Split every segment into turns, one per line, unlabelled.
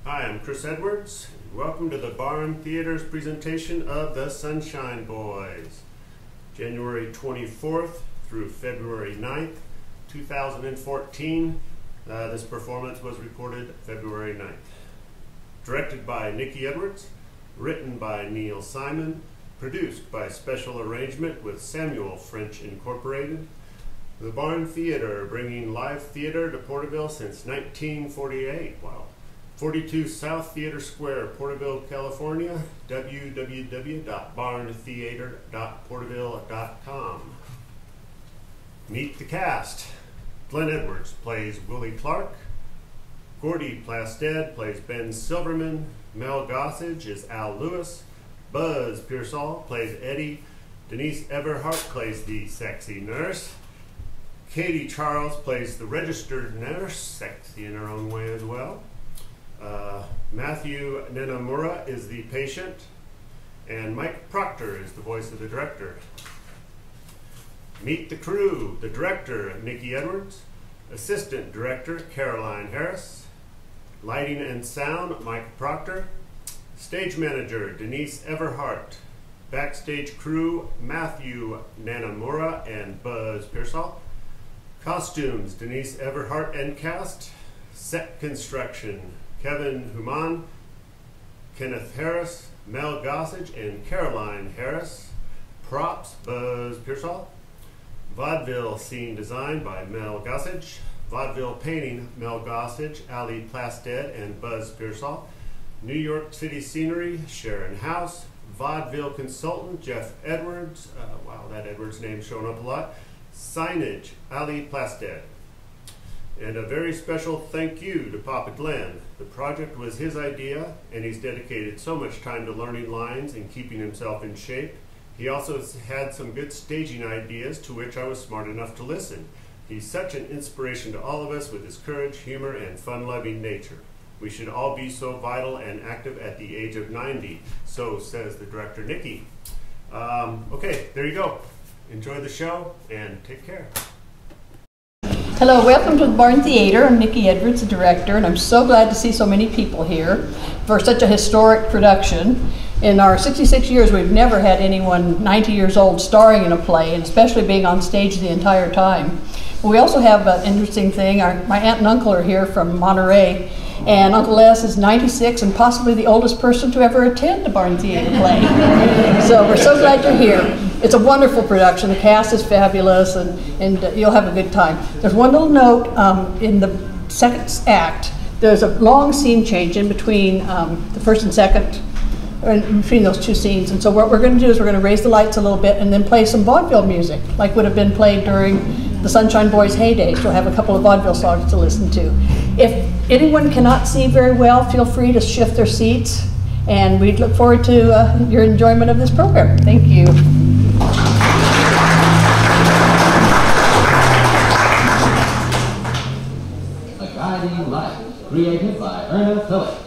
Hi, I'm Chris Edwards. Welcome to the Barn Theater's presentation of The Sunshine Boys, January 24th through February 9th, 2014. This performance was recorded February 9th. Directed by Nikki Edwards, written by Neil Simon, produced by Special Arrangement with Samuel French Incorporated. The Barn Theater, bringing live theater to Porterville since 1948. Wow. 42 South Theater Square, Porterville, California. www.barntheater.porterville.com. Meet the cast. Glenn Edwards plays Willie Clark. Gordy Plasted plays Ben Silverman. Mel Gossage is Al Lewis. Buzz Pearsall plays Eddie. Denise Everhart plays the sexy nurse. Katie Charles plays the registered nurse, sexy in her own way as well. Matthew Nenamura is the patient, and Mike Proctor is the voice of the director. Meet the crew. The director, Nikki Edwards. Assistant director, Caroline Harris. Lighting and sound, Mike Proctor. Stage manager, Denise Everhart. Backstage crew, Matthew Nenamura and Buzz Pearsall. Costumes, Denise Everhart and cast. Set construction, Kevin Human, Kenneth Harris, Mel Gossage, and Caroline Harris. Props, Buzz Pearsall. Vaudeville scene design by Mel Gossage. Vaudeville painting, Mel Gossage, Ali Plasted, and Buzz Pearsall. New York City scenery, Sharon House. Vaudeville consultant, Jeff Edwards. Wow, that Edwards name's showing up a lot. Signage, Ali Plasted. And a very special thank you to Papa Glenn. The project was his idea, and he's dedicated so much time to learning lines and keeping himself in shape. He also had some good staging ideas to which I was smart enough to listen. He's such an inspiration to all of us with his courage, humor, and fun-loving nature. We should all be so vital and active at the age of 90, so says the director, Nikki. Okay, there you go. Enjoy the show, and take care.
Hello, welcome to the Barn Theater. I'm Nikki Edwards, the director, and I'm so glad to see so many people here for such a historic production. In our 66 years, we've never had anyone 90 years old starring in a play, and especially being on stage the entire time. We also have an interesting thing. My aunt and uncle are here from Monterey, and Uncle Les is 96 and possibly the oldest person to ever attend a Barn Theater play. So we're so glad you're here. It's a wonderful production. The cast is fabulous, and you'll have a good time. There's one little note in the second act. There's a long scene change in between the first and second, in between those two scenes. And so what we're going to do is we're going to raise the lights a little bit and then play some vaudeville music, like would have been played during the Sunshine Boys' heyday. So we'll have a couple of vaudeville songs to listen to. If anyone cannot see very well, feel free to shift their seats, and we look forward to your enjoyment of this program. Thank you.
A Guiding Light, created by Erna Phillips.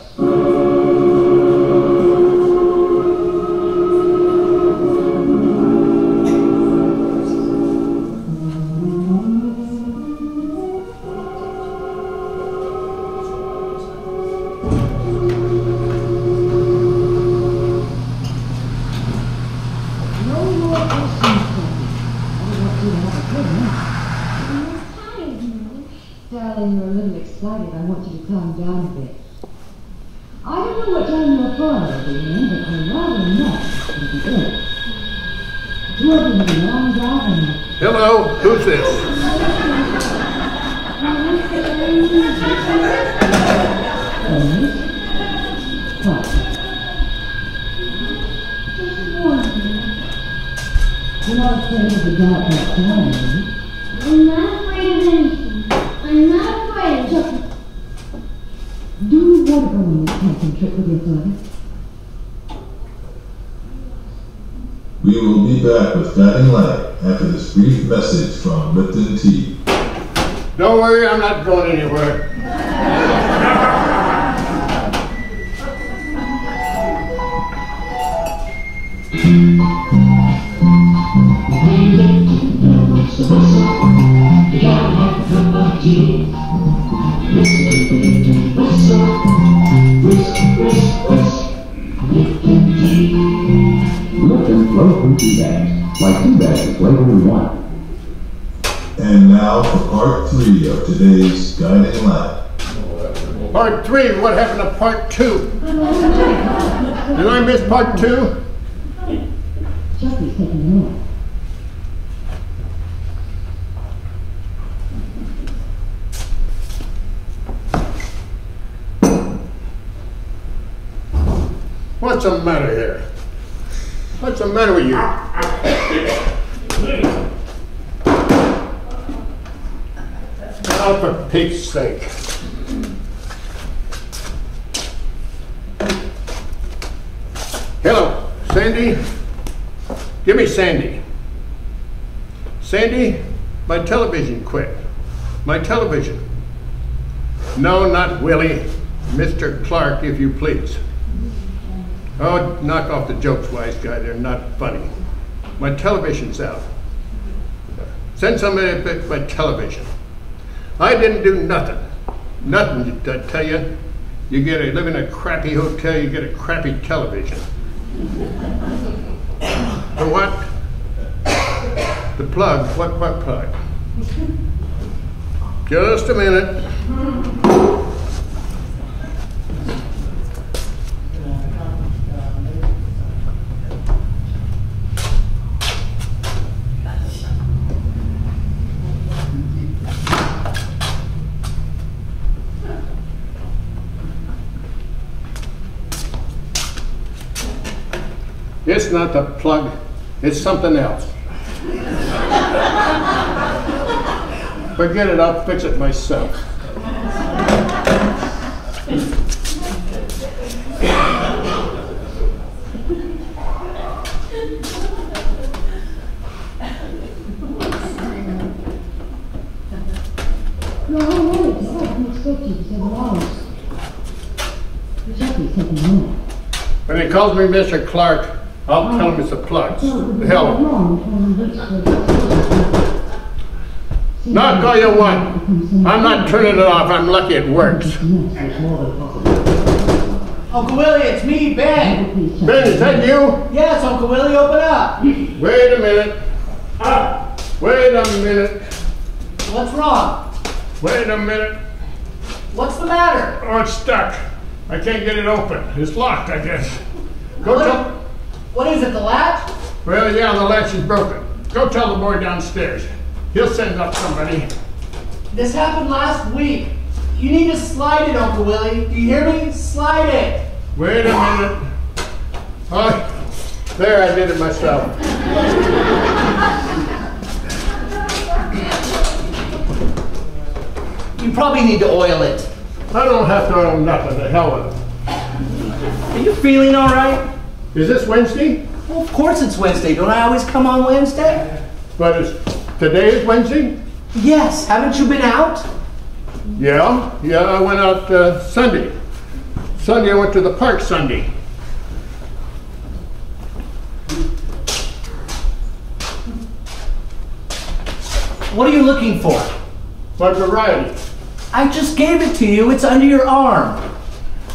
Darling, you're a little excited. I want you to calm down a bit. I don't know what time your father will be in, but I'm rather nuts. It'll be good. Two of them will be long driving.
Hello, who's this?
What? Just wondering. You're not afraid of the dark next time, are you?
I'm not afraid of anything. I'm not afraid. Just
Do you want to go on this camping trip with your father?
We will be back with Guiding Light after this brief message from Lipton Tea.
Don't worry, I'm not going anywhere.
Listen to the whistle.
for 2 bags. Like 2 bags is way over 1.
And now for part 3 of today's guiding light.
Part 3, what happened to part 2? Did I miss part 2?
Chucky's taking a nap.
What's the matter here? What's the matter with you? Oh, for Pete's sake. Hello, Sandy? Give me Sandy. Sandy, my television quit. My television. No, not Willie. Mr. Clark, if you please. Oh, knock off the jokes, wise guy. They're not funny. My television's out. Send somebody to fix my television. I didn't do nothing. Nothing, I tell you. You live in a crappy hotel, you get a crappy television. The what? The plug. What plug? Just a minute. It's not the plug, it's something else. Forget it, I'll fix it myself.
No, I waited. I didn't expect you for several hours. Chucky's taking a nap.
When he calls me Mr. Clark, I'll tell him it's the plugs. The hell. Knock all you want. I'm not turning it off. I'm lucky it works.
Uncle Willie, it's me, Ben.
Ben, is that you?
Yes, Uncle Willie, open up.
Wait a minute. Wait a minute.
What's wrong?
Wait a minute.
What's the matter?
Oh, it's stuck. I can't get it open. It's locked, I guess. Go tell...
What is it, the latch?
Well, yeah, the latch is broken. Go tell the boy downstairs. He'll send up somebody.
This happened last week. You need to slide it, Uncle Willie. Do you hear me? Slide it.
Wait a minute. Oh, there, I did it myself.
You probably need to oil it.
I don't have to oil nothing. The hell with it.
Are you feeling all right?
Is this Wednesday?
Well, of course it's Wednesday. Don't I always come on Wednesday?
But today is Wednesday?
Yes. Haven't you been out?
Yeah, I went out Sunday. Sunday I went to the park Sunday.
What are you looking for?
What variety?
I just gave it to you. It's under your arm.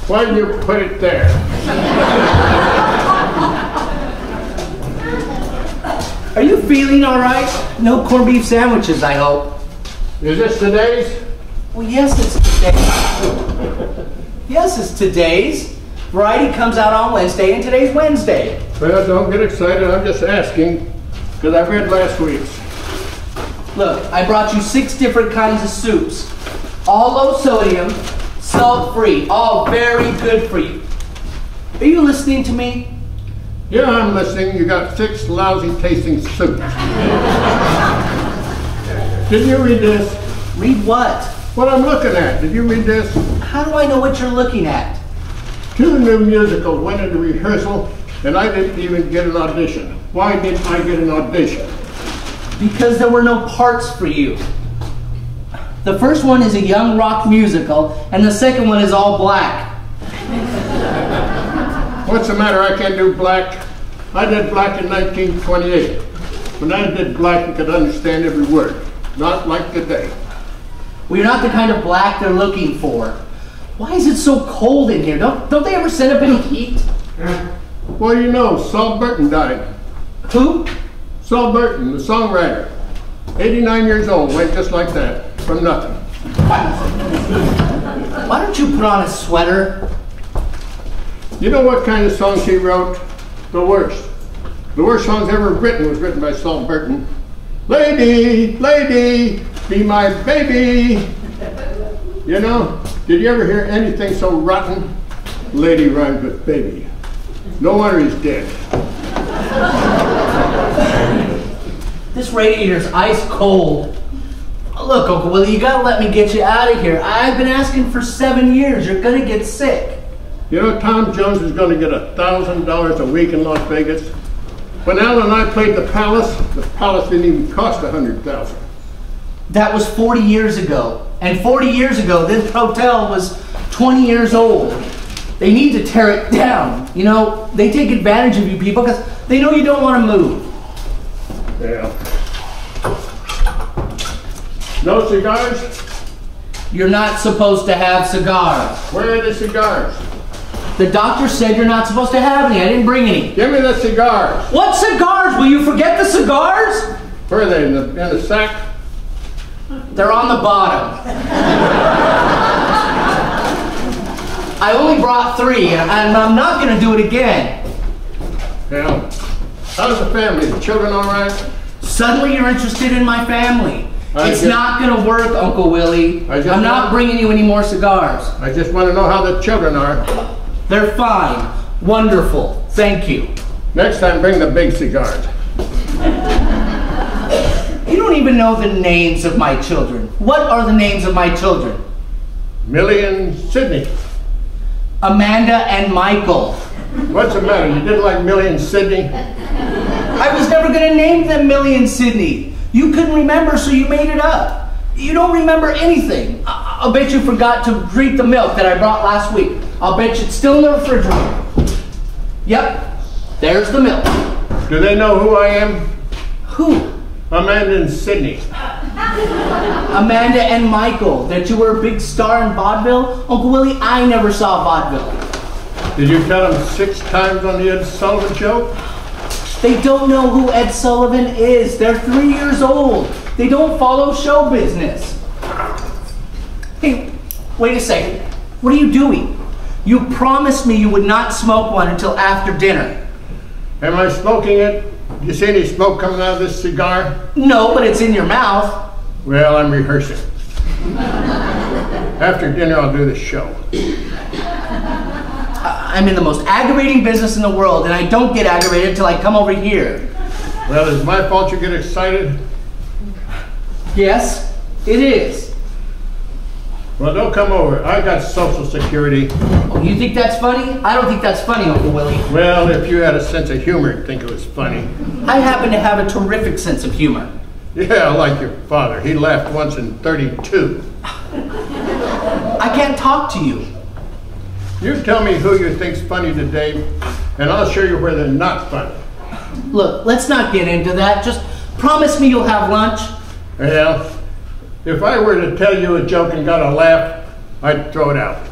Why did you put it there?
Are you feeling all right? No corned beef sandwiches, I hope.
Is this today's?
Well, yes, it's today's. Yes, it's today's. Variety comes out on Wednesday, and today's Wednesday.
Well, don't get excited. I'm just asking, because I read last week's.
Look, I brought you 6 different kinds of soups. All low sodium, salt-free, all very good for you. Are you listening to me?
Yeah, I'm listening. You got 6 lousy tasting soups. Did you read this?
Read what?
What I'm looking at. Did you read this?
How do I know what you're looking at?
2 new musicals went into rehearsal, and I didn't even get an audition. Why didn't I get an audition?
Because there were no parts for you. The first one is a young rock musical, and the second one is all black.
What's the matter? I can't do black. I did black in 1928. When I did black, you could understand every word. Not like today.
Well, you're not the kind of black they're looking for. Why is it so cold in here? Don't they ever send up any heat?
Well, you know, Saul Burton died.
Who?
Saul Burton, the songwriter. 89 years old, went just like that, from nothing.
Why don't you put on a sweater?
You know what kind of songs he wrote? The worst. The worst songs ever written was written by Saul Burton. Lady, lady, be my baby. You know, did you ever hear anything so rotten? Lady rhymed with baby. No wonder he's dead.
This radiator's ice cold. Look, Uncle Willie, you gotta let me get you out of here. I've been asking for 7 years. You're gonna get sick.
You know, Tom Jones is going to get $1,000 a week in Las Vegas. When Al and I played the Palace didn't even cost $100,000.
That was 40 years ago. And 40 years ago, this hotel was 20 years old. They need to tear it down. You know, they take advantage of you people because they know you don't want to move.
Yeah. No cigars?
You're not supposed to have cigars.
Where are the cigars?
The doctor said you're not supposed to have any. I didn't bring any.
Give me the cigars.
What cigars? Will you forget the cigars?
Where are they, in the sack?
They're on the bottom. I only brought 3, and I'm not going to do it again.
Yeah. How's the family? The children all right?
Suddenly you're interested in my family. It's
just-
not going to work, Uncle Willie. I'm not bringing you any more cigars.
I just want to know how the children are.
They're fine. Wonderful. Thank you.
Next time, bring the big cigars.
You don't even know the names of my children. What are the names of my children?
Millie and Sydney.
Amanda and Michael.
What's the matter? You didn't like Millie and Sydney?
I was never going to name them Millie and Sydney. You couldn't remember, so you made it up. You don't remember anything. I'll bet you forgot to drink the milk that I brought last week. I'll bet you it's still in the refrigerator. Yep, there's the milk.
Do they know who I am?
Who?
Amanda and Sydney.
Amanda and Michael. That you were a big star in vaudeville? Uncle Willie, I never saw vaudeville.
Did you tell them 6 times on the Ed Sullivan Show?
They don't know who Ed Sullivan is. They're 3 years old. They don't follow show business. Hey, wait a second. What are you doing? You promised me you would not smoke one until after dinner.
Am I smoking it? You see any smoke coming out of this cigar?
No, but it's in your mouth.
Well, I'm rehearsing. After dinner, I'll do the show.
I'm in the most aggravating business in the world, and I don't get aggravated until I come over here.
Well, is it my fault you get excited?
Yes, it is.
Well, don't come over. I got Social Security.
Oh, you think that's funny? I don't think that's funny, Uncle Willie.
Well, if you had a sense of humor, you'd think it was funny.
I happen to have a terrific sense of humor.
Yeah, like your father. He laughed once in 32.
I can't talk to you.
You tell me who you think's funny today, and I'll show you where they're not funny.
Look, let's not get into that. Just promise me you'll have lunch.
Well, if I were to tell you a joke and got a laugh, I'd throw it out.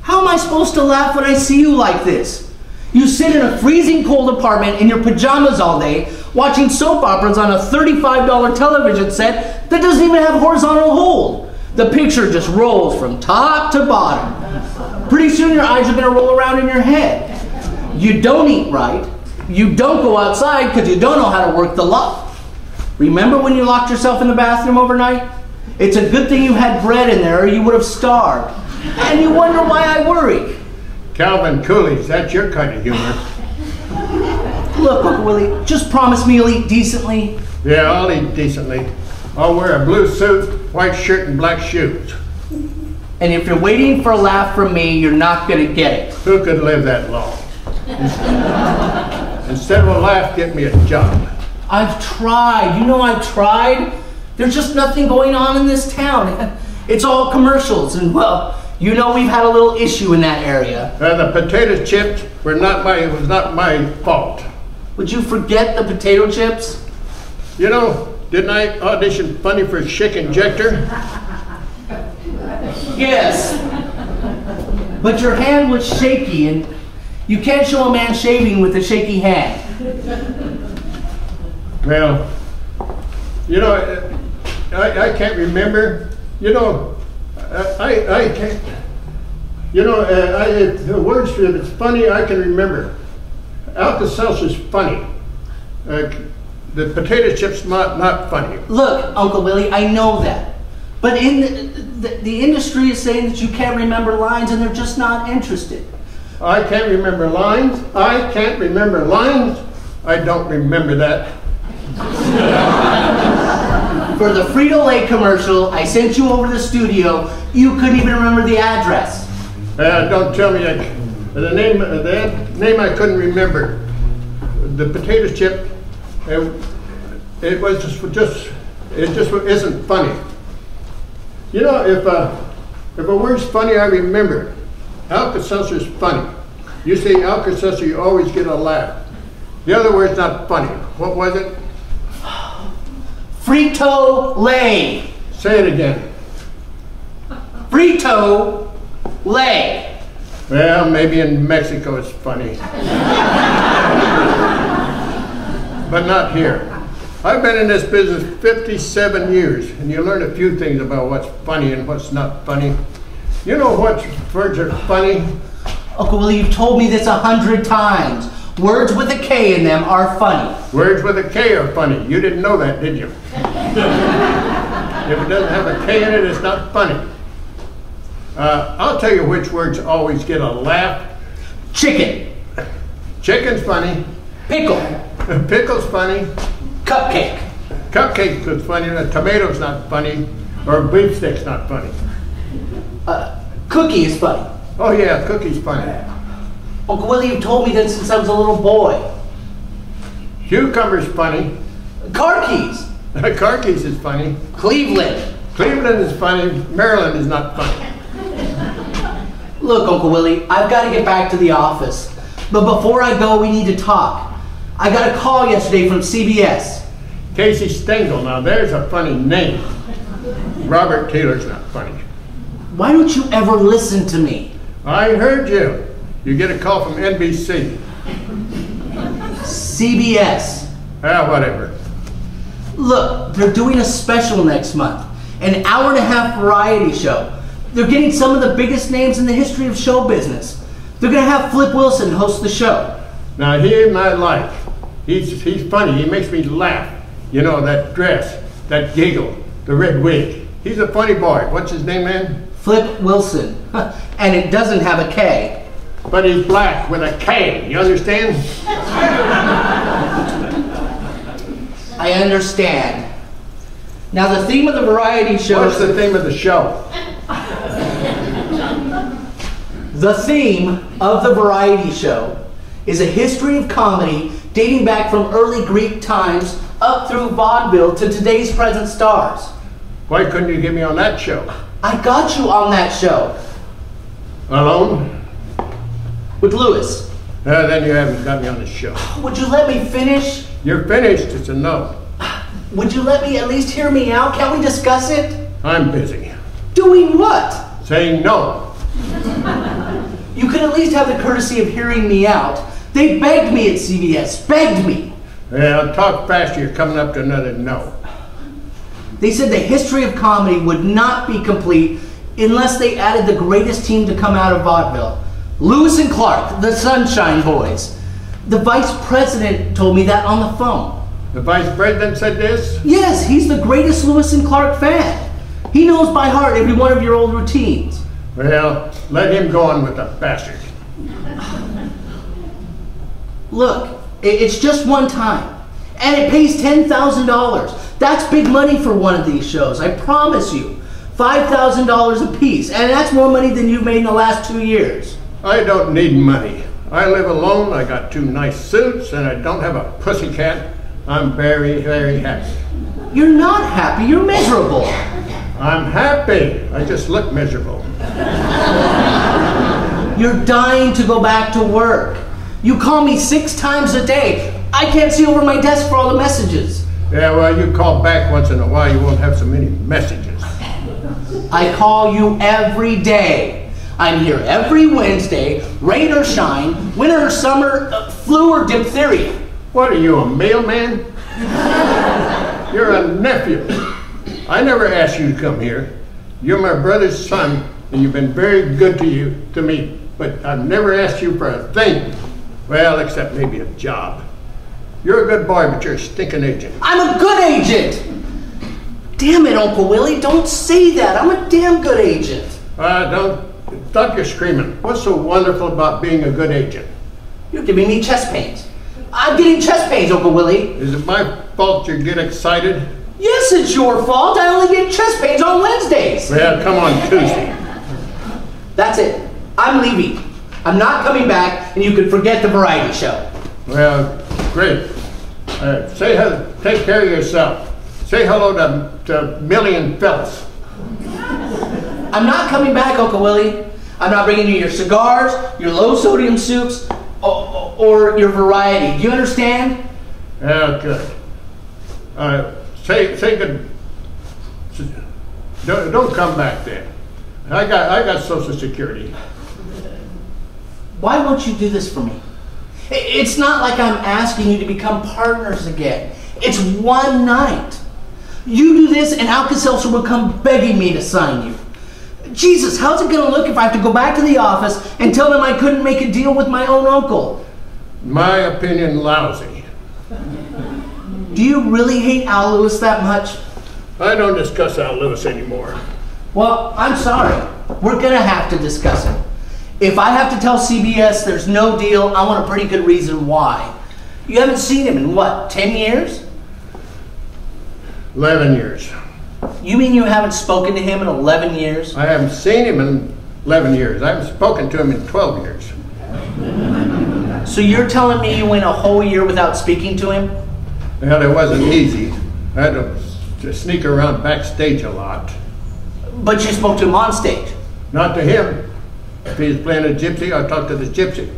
How am I supposed to laugh when I see you like this? You sit in a freezing cold apartment in your pajamas all day, watching soap operas on a $35 television set that doesn't even have horizontal hold. The picture just rolls from top to bottom. Pretty soon your eyes are going to roll around in your head. You don't eat right. You don't go outside because you don't know how to work the lock. Remember when you locked yourself in the bathroom overnight? It's a good thing you had bread in there or you would have starved. And you wonder why I worry.
Calvin Coolidge, that's your kind of humor.
Look, Uncle Willie, just promise me you'll eat decently.
Yeah, I'll eat decently. I'll wear a blue suit, white shirt, and black shoes.
And if you're waiting for a laugh from me, you're not going to get it.
Who could live that long? Instead of a laugh, get me a job.
I've tried. You know I've tried. There's just nothing going on in this town. It's all commercials. And, well, you know we've had a little issue in that area.
The potato chips was not my fault.
Would you forget the potato chips?
You know, didn't I audition funny for Schick Injector?
Yes. But your hand was shaky, and you can't show a man shaving with a shaky hand.
Well, you know, I can't remember. You know, I can't. You know, the words if it's funny, I can remember. Alka-Seltzer's funny. The potato chip's not funny.
Look, Uncle Willie, I know that. But in the industry is saying that you can't remember lines and they're just not interested.
I can't remember lines. I can't remember lines. I don't remember that.
For the Frito-Lay commercial, I sent you over to the studio. You couldn't even remember the address.
Don't tell me the name I couldn't remember. The potato chip. It just isn't funny. You know, if a word's funny, I remember. Alka-Seltzer's funny. You say Alka-Seltzer, you always get a laugh. The other word's not funny. What was it?
Frito-Lay.
Say it again.
Frito-Lay.
Well, maybe in Mexico it's funny. But not here. I've been in this business 57 years, and you learn a few things about what's funny and what's not funny. You know what words are funny?
Uncle Willie, you've told me this 100 times. Words with a K in them are funny.
Words with a K are funny. You didn't know that, did you? If it doesn't have a K in it, it's not funny. I'll tell you which words always get a laugh.
Chicken.
Chicken's funny.
Pickle.
Pickle's funny.
Cupcake.
Cupcake is funny. The tomato's not funny. Or beefsteak's not funny.
Cookie is funny.
Oh yeah, cookie's funny.
Uncle Willie, you've told me that since I was a little boy.
Cucumber's funny.
Car keys.
Car keys is funny.
Cleveland.
Cleveland is funny. Maryland is not funny.
Look, Uncle Willie, I've got to get back to the office. But before I go, we need to talk. I got a call yesterday from CBS.
Casey Stengel, now there's a funny name. Robert Taylor's not funny.
Why don't you ever listen to me?
I heard you. You get a call from NBC.
CBS.
Whatever.
Look, they're doing a special next month. An hour-and-a-half variety show. They're getting some of the biggest names in the history of show business. They're going to have Flip Wilson host the show.
Now, him I like. He's funny. He makes me laugh. You know, that dress, that giggle, the red wig. He's a funny boy. What's his name, man?
Flip Wilson. And it doesn't have a K.
But he's black with a K. You understand?
I understand. Now, the theme of the variety show...
What's the theme of the show?
The theme of the variety show is a history of comedy dating back from early Greek times up through vaudeville to today's present stars.
Why couldn't you get me on that show?
I got you on that show.
Alone?
With Lewis.
Then you haven't got me on the show.
Would you let me finish?
You're finished. It's a no.
Would you let me at least hear me out? Can't we discuss it?
I'm busy.
Doing what?
Saying no.
You could at least have the courtesy of hearing me out. They begged me at CBS. Begged me.
Yeah, talk faster. You're coming up to another no.
They said the history of comedy would not be complete unless they added the greatest team to come out of vaudeville. Lewis and Clark, the Sunshine Boys. The vice president told me that on the phone.
The vice president said this?
Yes, he's the greatest Lewis and Clark fan. He knows by heart every one of your old routines.
Well, let him go on with the bastard.
Look, it's just one time. And it pays $10,000. That's big money for one of these shows, I promise you. $5,000 a piece, and that's more money than you've made in the last 2 years.
I don't need money. I live alone, I got 2 nice suits, and I don't have a pussycat. I'm very, very happy.
You're not happy, you're miserable.
I'm happy. I just look miserable.
You're dying to go back to work. You call me 6 times a day. I can't see over my desk for all the messages.
Yeah, well, you call back once in a while, you won't have so many messages.
I call you every day. I'm here every Wednesday, rain or shine, winter or summer, flu or diphtheria.
What are you, a mailman? You're a nephew. I never asked you to come here. You're my brother's son, and you've been very good to me, but I've never asked you for a thing. Well, except maybe a job. You're a good boy, but you're a stinking agent.
I'm a good agent! Damn it, Uncle Willie, don't say that. I'm a damn good agent.
Don't stop your screaming. What's so wonderful about being a good agent?
You're giving me chest pains. I'm getting chest pains, Uncle Willie.
Is it my fault you get excited?
Yes, it's your fault. I only get chest pains on Wednesdays.
Well, come on Tuesday.
That's it. I'm leaving. I'm not coming back, and you can forget the variety show.
Well, great. Take care of yourself. Say hello to Millie and Phyllis.
I'm not coming back, Uncle Willie. I'm not bringing you your cigars, your low-sodium soups, or your variety. Do you understand?
Yeah, good. Say good. Don't come back then. I got Social Security.
Why won't you do this for me? It's not like I'm asking you to become partners again. It's one night. You do this and Alka-Seltzer will come begging me to sign you. Jesus, how's it going to look if I have to go back to the office and tell them I couldn't make a deal with my own uncle?
My opinion, lousy.
Do you really hate Al Lewis that much?
I don't discuss Al Lewis anymore.
Well, I'm sorry. We're going to have to discuss it. If I have to tell CBS there's no deal, I want a pretty good reason why. You haven't seen him in what, 10 years?
11 years.
You mean you haven't spoken to him in 11 years?
I haven't seen him in 11 years. I haven't spoken to him in 12 years.
So you're telling me you went a whole year without speaking to him?
Well, it wasn't easy. I had to sneak around backstage a lot.
But you spoke to him on stage?
Not to him. If he's playing a gypsy, I talked to the gypsy.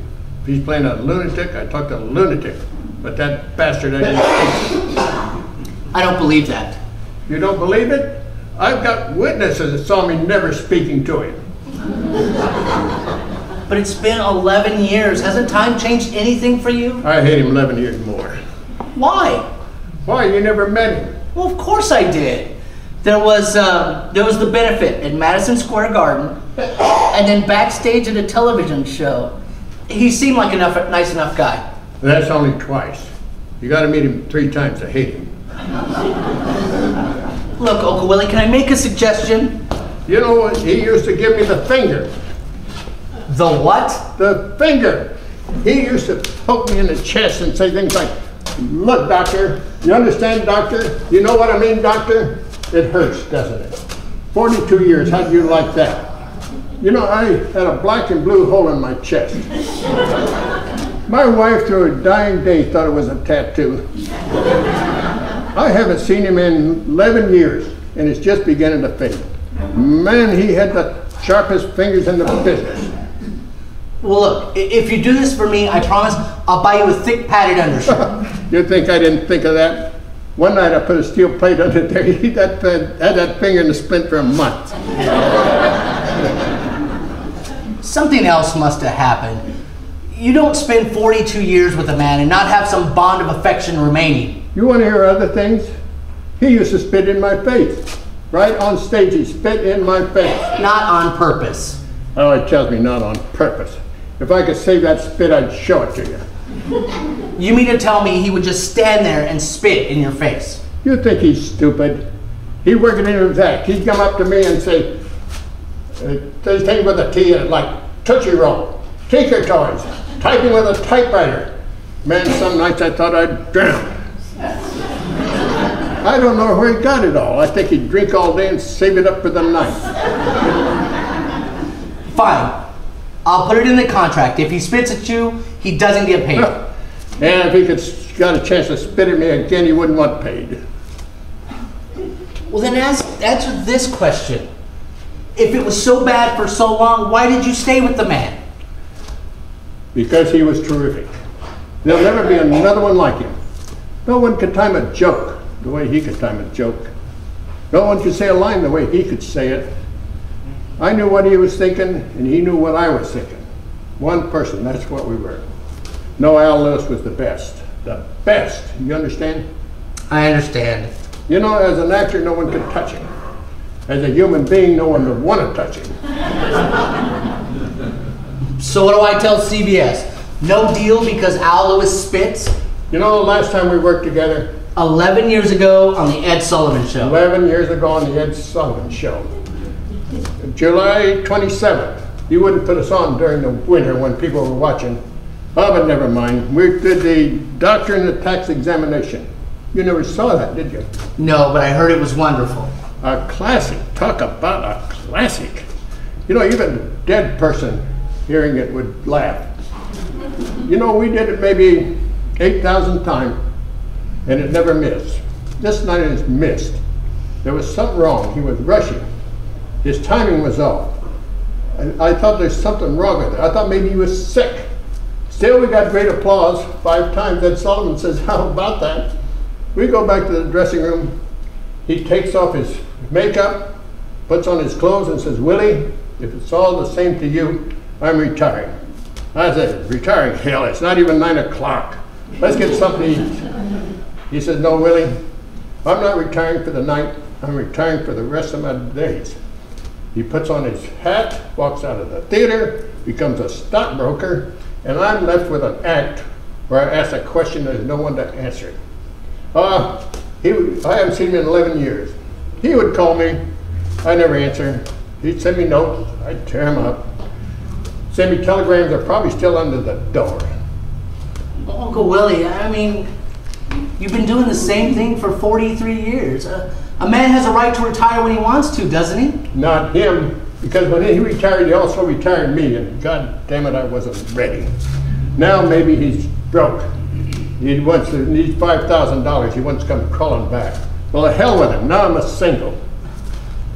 If he's playing a lunatic, I talked to the lunatic. But that bastard I didn't speak to.
I don't believe that.
You don't believe it? I've got witnesses that saw me never speaking to him.
But it's been 11 years. Hasn't time changed anything for you?
I hate him 11 years more.
Why?
Why? You never met him.
Well, of course I did. There was the benefit at Madison Square Garden, and then backstage at a television show. He seemed like a nice enough guy.
That's only twice. You got to meet him 3 times to hate him.
Look, Uncle Willie, can I make a suggestion?
You know what? He used to give me the finger.
The what?
The finger. He used to poke me in the chest and say things like, "Look, doctor, you understand, doctor? You know what I mean, doctor? It hurts, doesn't it? 42 years, how'd you like that? You know, I had a black and blue hole in my chest. My wife, to her dying day, thought it was a tattoo. I haven't seen him in 11 years, and it's just beginning to fade. Man, he had the sharpest fingers in the business."
Well, look, if you do this for me, I promise I'll buy you a thick padded undershirt.
You think I didn't think of that? One night I put a steel plate under there. He had that finger in the splint for a month.
Something else must have happened. You don't spend 42 years with a man and not have some bond of affection remaining.
You want to hear other things? He used to spit in my face. Right on stage, he spit in my face.
Not on purpose.
Oh, it tells me not on purpose. If I could save that spit, I'd show it to you.
You mean to tell me he would just stand there and spit in your face?
You think he's stupid? He'd work it into his act. He'd come up to me and say things with a T in it, like Tootsie Roll, Tinker Toys, typing with a typewriter. Man, some nights I thought I'd drown. I don't know where he got it all. I think he'd drink all day and save it up for the night.
Fine. I'll put it in the contract. If he spits at you, he doesn't get paid.
And if he got a chance to spit at me again, he wouldn't want paid.
Well, then answer this question. If it was so bad for so long, why did you stay with the man?
Because he was terrific. There'll never be another one like him. No one could time a joke the way he could time a joke. No one could say a line the way he could say it. I knew what he was thinking, and he knew what I was thinking. One person, that's what we were. No, Al Lewis was the best. The best, you understand?
I understand.
You know, as an actor, no one could touch him. As a human being, no one would want to touch him.
So what do I tell CBS? No deal because Al Lewis spits?
You know, the last time we worked together?
11 years ago on the Ed Sullivan Show.
11 years ago on the Ed Sullivan Show. July 27th. You wouldn't put us on during the winter when people were watching. Oh, but never mind. We did the doctor and the tax examination. You never saw that, did you?
No, but I heard it was wonderful.
A classic. Talk about a classic. You know, even a dead person hearing it would laugh. You know, we did it maybe 8,000 times, and it never missed. This night it missed. There was something wrong. He was rushing. His timing was off. I thought there's something wrong with it. I thought maybe he was sick. Still, we got great applause. 5 times Ed Sullivan says, how about that? We go back to the dressing room. He takes off his makeup, puts on his clothes, and says, Willie, if it's all the same to you, I'm retiring. I said, retiring? Hell, it's not even 9 o'clock. Let's get something to eat. He said, no, Willie, I'm not retiring for the night. I'm retiring for the rest of my days. He puts on his hat, walks out of the theater, becomes a stockbroker, and I'm left with an act where I ask a question there's no one to answer it. I haven't seen him in 11 years. He would call me. I never answer. He'd send me notes. I'd tear him up. Send me telegrams. They're probably still under the door.
Well, Uncle Willie, I mean, you've been doing the same thing for 43 years. A man has a right to retire when he wants to, doesn't he?
Not him, because when he retired, he also retired me, and God damn it, I wasn't ready. Now maybe he's broke. He needs $5,000. He wants to come crawling back. Well, the hell with him. Now I'm a single.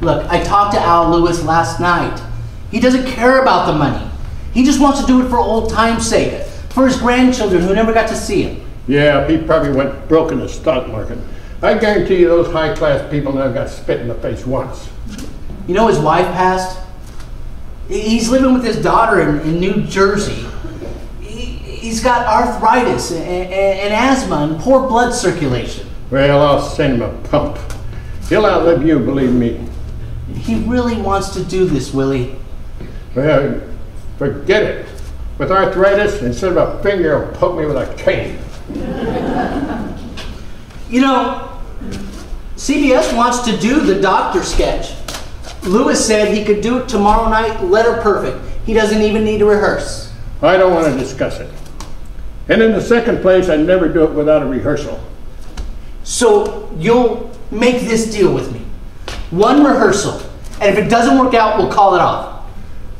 Look, I talked to Al Lewis last night. He doesn't care about the money. He just wants to do it for old time's sake, for his grandchildren who never got to see him.
Yeah, he probably went broke in the stock market. I guarantee you those high-class people never got spit in the face once.
You know his wife passed? He's living with his daughter in New Jersey. He's got arthritis and asthma and poor blood circulation.
Well, I'll send him a pump. He'll outlive you, believe me.
He really wants to do this, Willie.
Well, forget it. With arthritis, instead of a finger, he'll poke me with a cane.
You know, CBS wants to do the doctor sketch. Lewis said he could do it tomorrow night, letter perfect. He doesn't even need to rehearse.
I don't want to discuss it. And in the second place, I never do it without a rehearsal.
So you'll make this deal with me. 1 rehearsal. And if it doesn't work out, we'll call it off.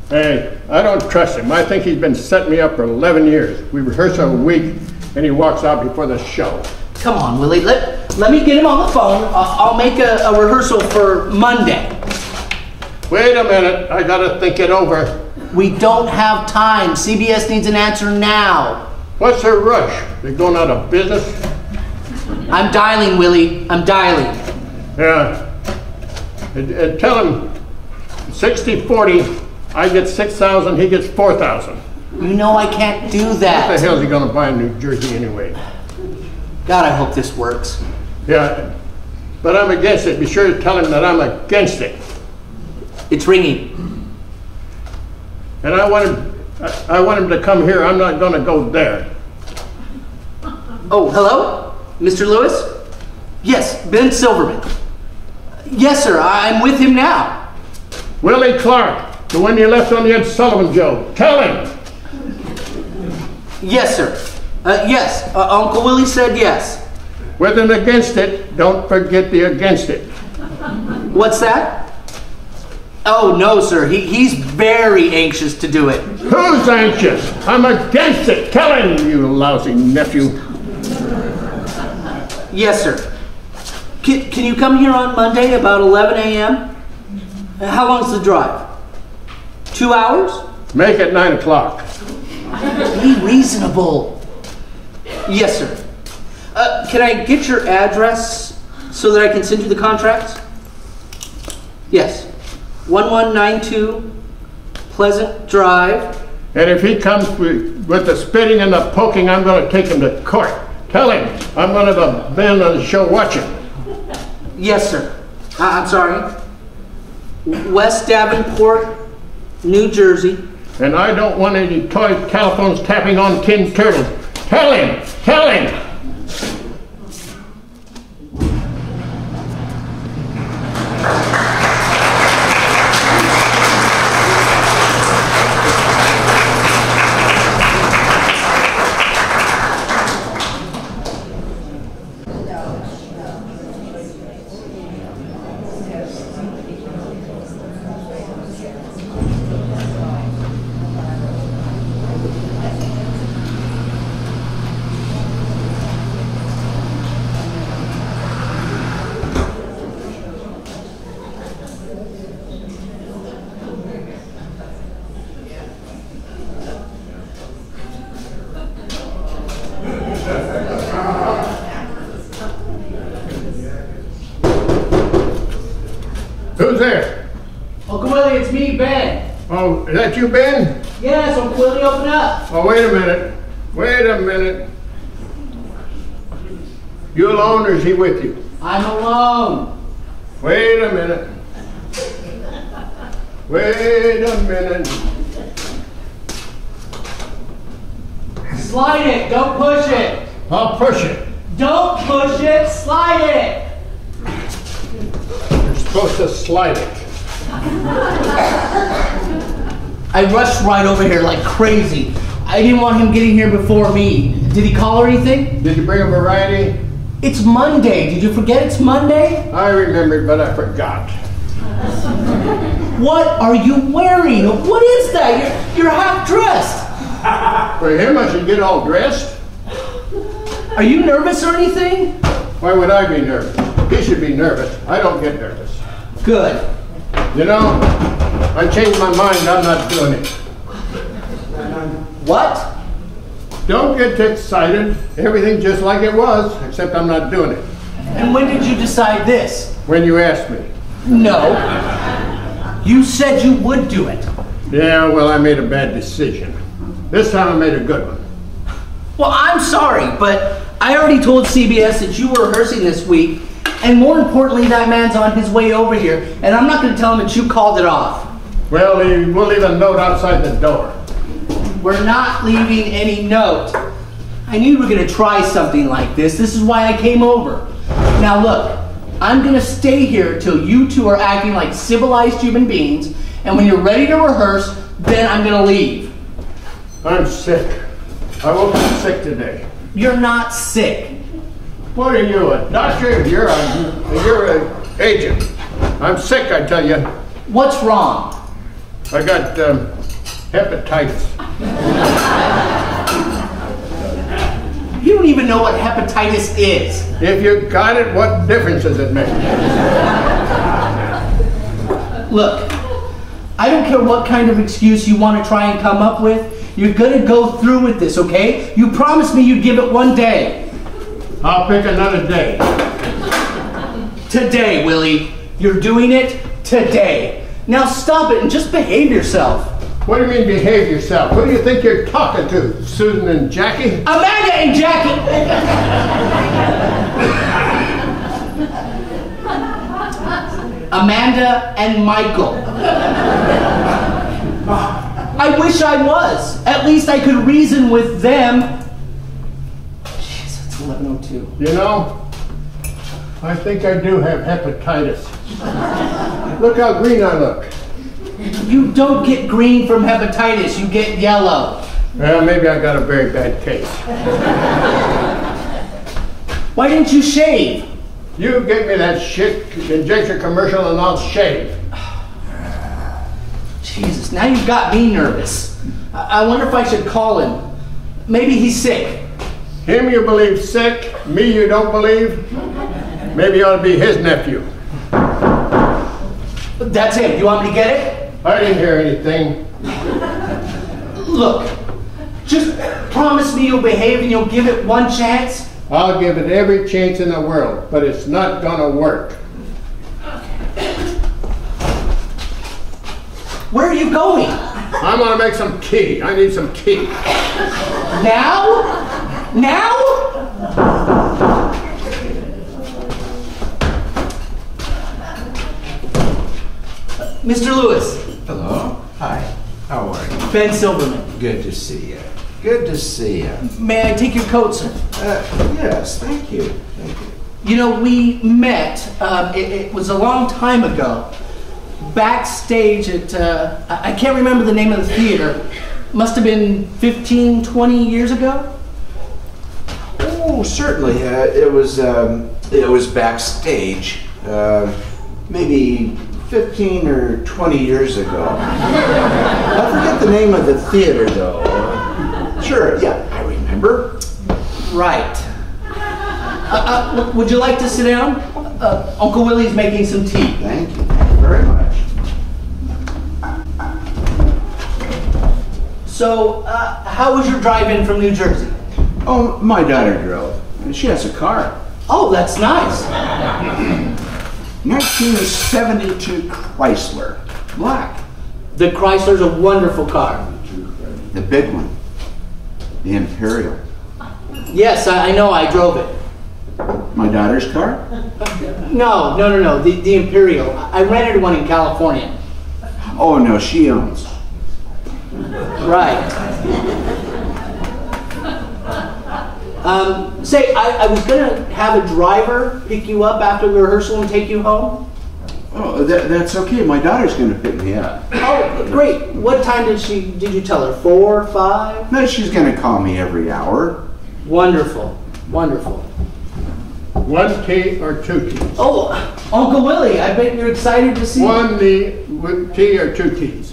Hey, I don't trust him. I think he's been setting me up for 11 years. We rehearse a week, and he walks out before the show.
Come on, Willie. Let me get him on the phone. I'll make a rehearsal for Monday.
Wait a minute. I got to think it over.
We don't have time. CBS needs an answer now.
What's their rush? They're going out of business?
I'm dialing, Willie. I'm dialing.
Yeah. And tell him 60-40. I get 6,000, he gets 4,000.
You know I can't do that.
What the hell is he going to buy in New Jersey anyway?
God, I hope this works.
Yeah, but I'm against it. Be sure to tell him that I'm against it.
It's ringing.
And I want him to come here. I'm not going to go there.
Oh, hello? Mr. Lewis? Yes, Ben Silverman. Yes, sir, I'm with him now.
Willie Clark, the one you left on the Ed Sullivan Show. Tell him.
Yes, sir. Yes, Uncle Willie said yes.
With and against it, don't forget the against it.
What's that? Oh, no, sir. He's very anxious to do it.
Who's anxious? I'm against it. Tell him, you lousy nephew.
Yes, sir. Can you come here on Monday about 11 a.m.? How long's the drive? 2 hours?
Make it 9 o'clock.
Be reasonable. Yes, sir. Can I get your address so that I can send you the contracts? Yes. 1192 Pleasant Drive.
And if he comes with the spitting and the poking, I'm going to take him to court. Tell him I'm one of the men on the show watching.
Yes, sir. I'm sorry. West Davenport, New Jersey.
And I don't want any toy telephones tapping on tin turtles. Tell him! Tell him! Who's there?
Uncle Willie, it's me, Ben.
Oh, is that you, Ben?
Yes, Uncle Willie, open up.
Oh, wait a minute. Wait a minute. You alone or is he with you?
I'm alone.
Wait a minute. Wait a minute.
Slide it, don't push it.
I'll push it.
Don't push it, slide it.
You're supposed to slide it.
I rushed right over here like crazy. I didn't want him getting here before me. Did he call or anything?
Did you bring a variety?
It's Monday. Did you forget it's Monday?
I remembered, but I forgot.
What are you wearing? What is that? You're half dressed.
For him, I should get all dressed.
Are you nervous or anything?
Why would I be nervous? He should be nervous. I don't get nervous.
Good.
You know, I changed my mind. I'm not doing it.
What?
Don't get excited. Everything's just like it was, except I'm not doing it.
And when did you decide this?
When you asked me.
No. You said you would do it.
Yeah, well, I made a bad decision. This time I made a good one.
Well, I'm sorry, but I already told CBS that you were rehearsing this week, and more importantly, that man's on his way over here, and I'm not going to tell him that you called it off.
Well, we'll leave a note outside the door.
We're not leaving any note. I knew you were going to try something like this. This is why I came over. Now look, I'm going to stay here till you two are acting like civilized human beings, and when you're ready to rehearse, then I'm going to leave.
I'm sick. I woke up sick today.
You're not sick.
What are you, a doctor? You're an agent. I'm sick, I tell you.
What's wrong?
I got hepatitis.
You don't even know what hepatitis is.
If you got it, what difference does it make?
Look, I don't care what kind of excuse you want to try and come up with. You're going to go through with this, okay? You promised me you'd give it one day.
I'll pick another day.
Today, Willie. You're doing it today. Now stop it and just behave yourself.
What do you mean behave yourself? Who do you think you're talking to, Susan and Jackie?
Amanda and Jackie! Amanda and Michael. I wish I was. At least I could reason with them. Jeez, it's 11:02.
You know, I think I do have hepatitis. Look how green I look.
You don't get green from hepatitis, you get yellow.
Well, maybe I got a very bad case.
Why didn't you shave?
You give me that shit injection commercial and I'll shave.
Jesus, now you've got me nervous. I wonder if I should call him. Maybe he's sick.
Him you believe sick, me you don't believe? Maybe you ought to be his nephew.
That's it. You want me to get it?
I didn't hear anything.
Look, just promise me you'll behave and you'll give it one chance.
I'll give it every chance in the world, but it's not gonna work.
Where are you going?
I'm gonna make some tea. I need some tea.
Now? Now? Mr. Lewis.
Hello. Hi. How are you?
Ben Silverman.
Good to see you. Good to see you.
May I take your coat, sir?
Yes, thank you. Thank you.
You know, we met, it was a long time ago, backstage at, I can't remember the name of the theater. Must have been 15, 20 years ago?
Oh, certainly. It was backstage, maybe 15 or 20 years ago. I forget the name of the theater, though. Sure, yeah, I remember.
Right. Would you like to sit down? Uncle Willie's making some tea.
Thank you very much.
So, how was your drive-in from New Jersey?
Oh, my daughter drove. She has a car.
Oh, that's nice.
1972 Chrysler, black.
The Chrysler's a wonderful car.
The big one, the Imperial.
Yes, I know, I drove it.
My daughter's car?
No, the Imperial. I rented one in California.
Oh no, she owns.
Right. Say, I was gonna have a driver pick you up after rehearsal and take you home.
Oh, that's okay. My daughter's going to pick me up.
Oh, great. What time did you tell her? 4, 5?
No, she's going to call me every hour.
Wonderful, wonderful.
1 tea or 2 teas?
Oh, Uncle Willie, I bet you're excited to see me.
1 tea or 2 teas?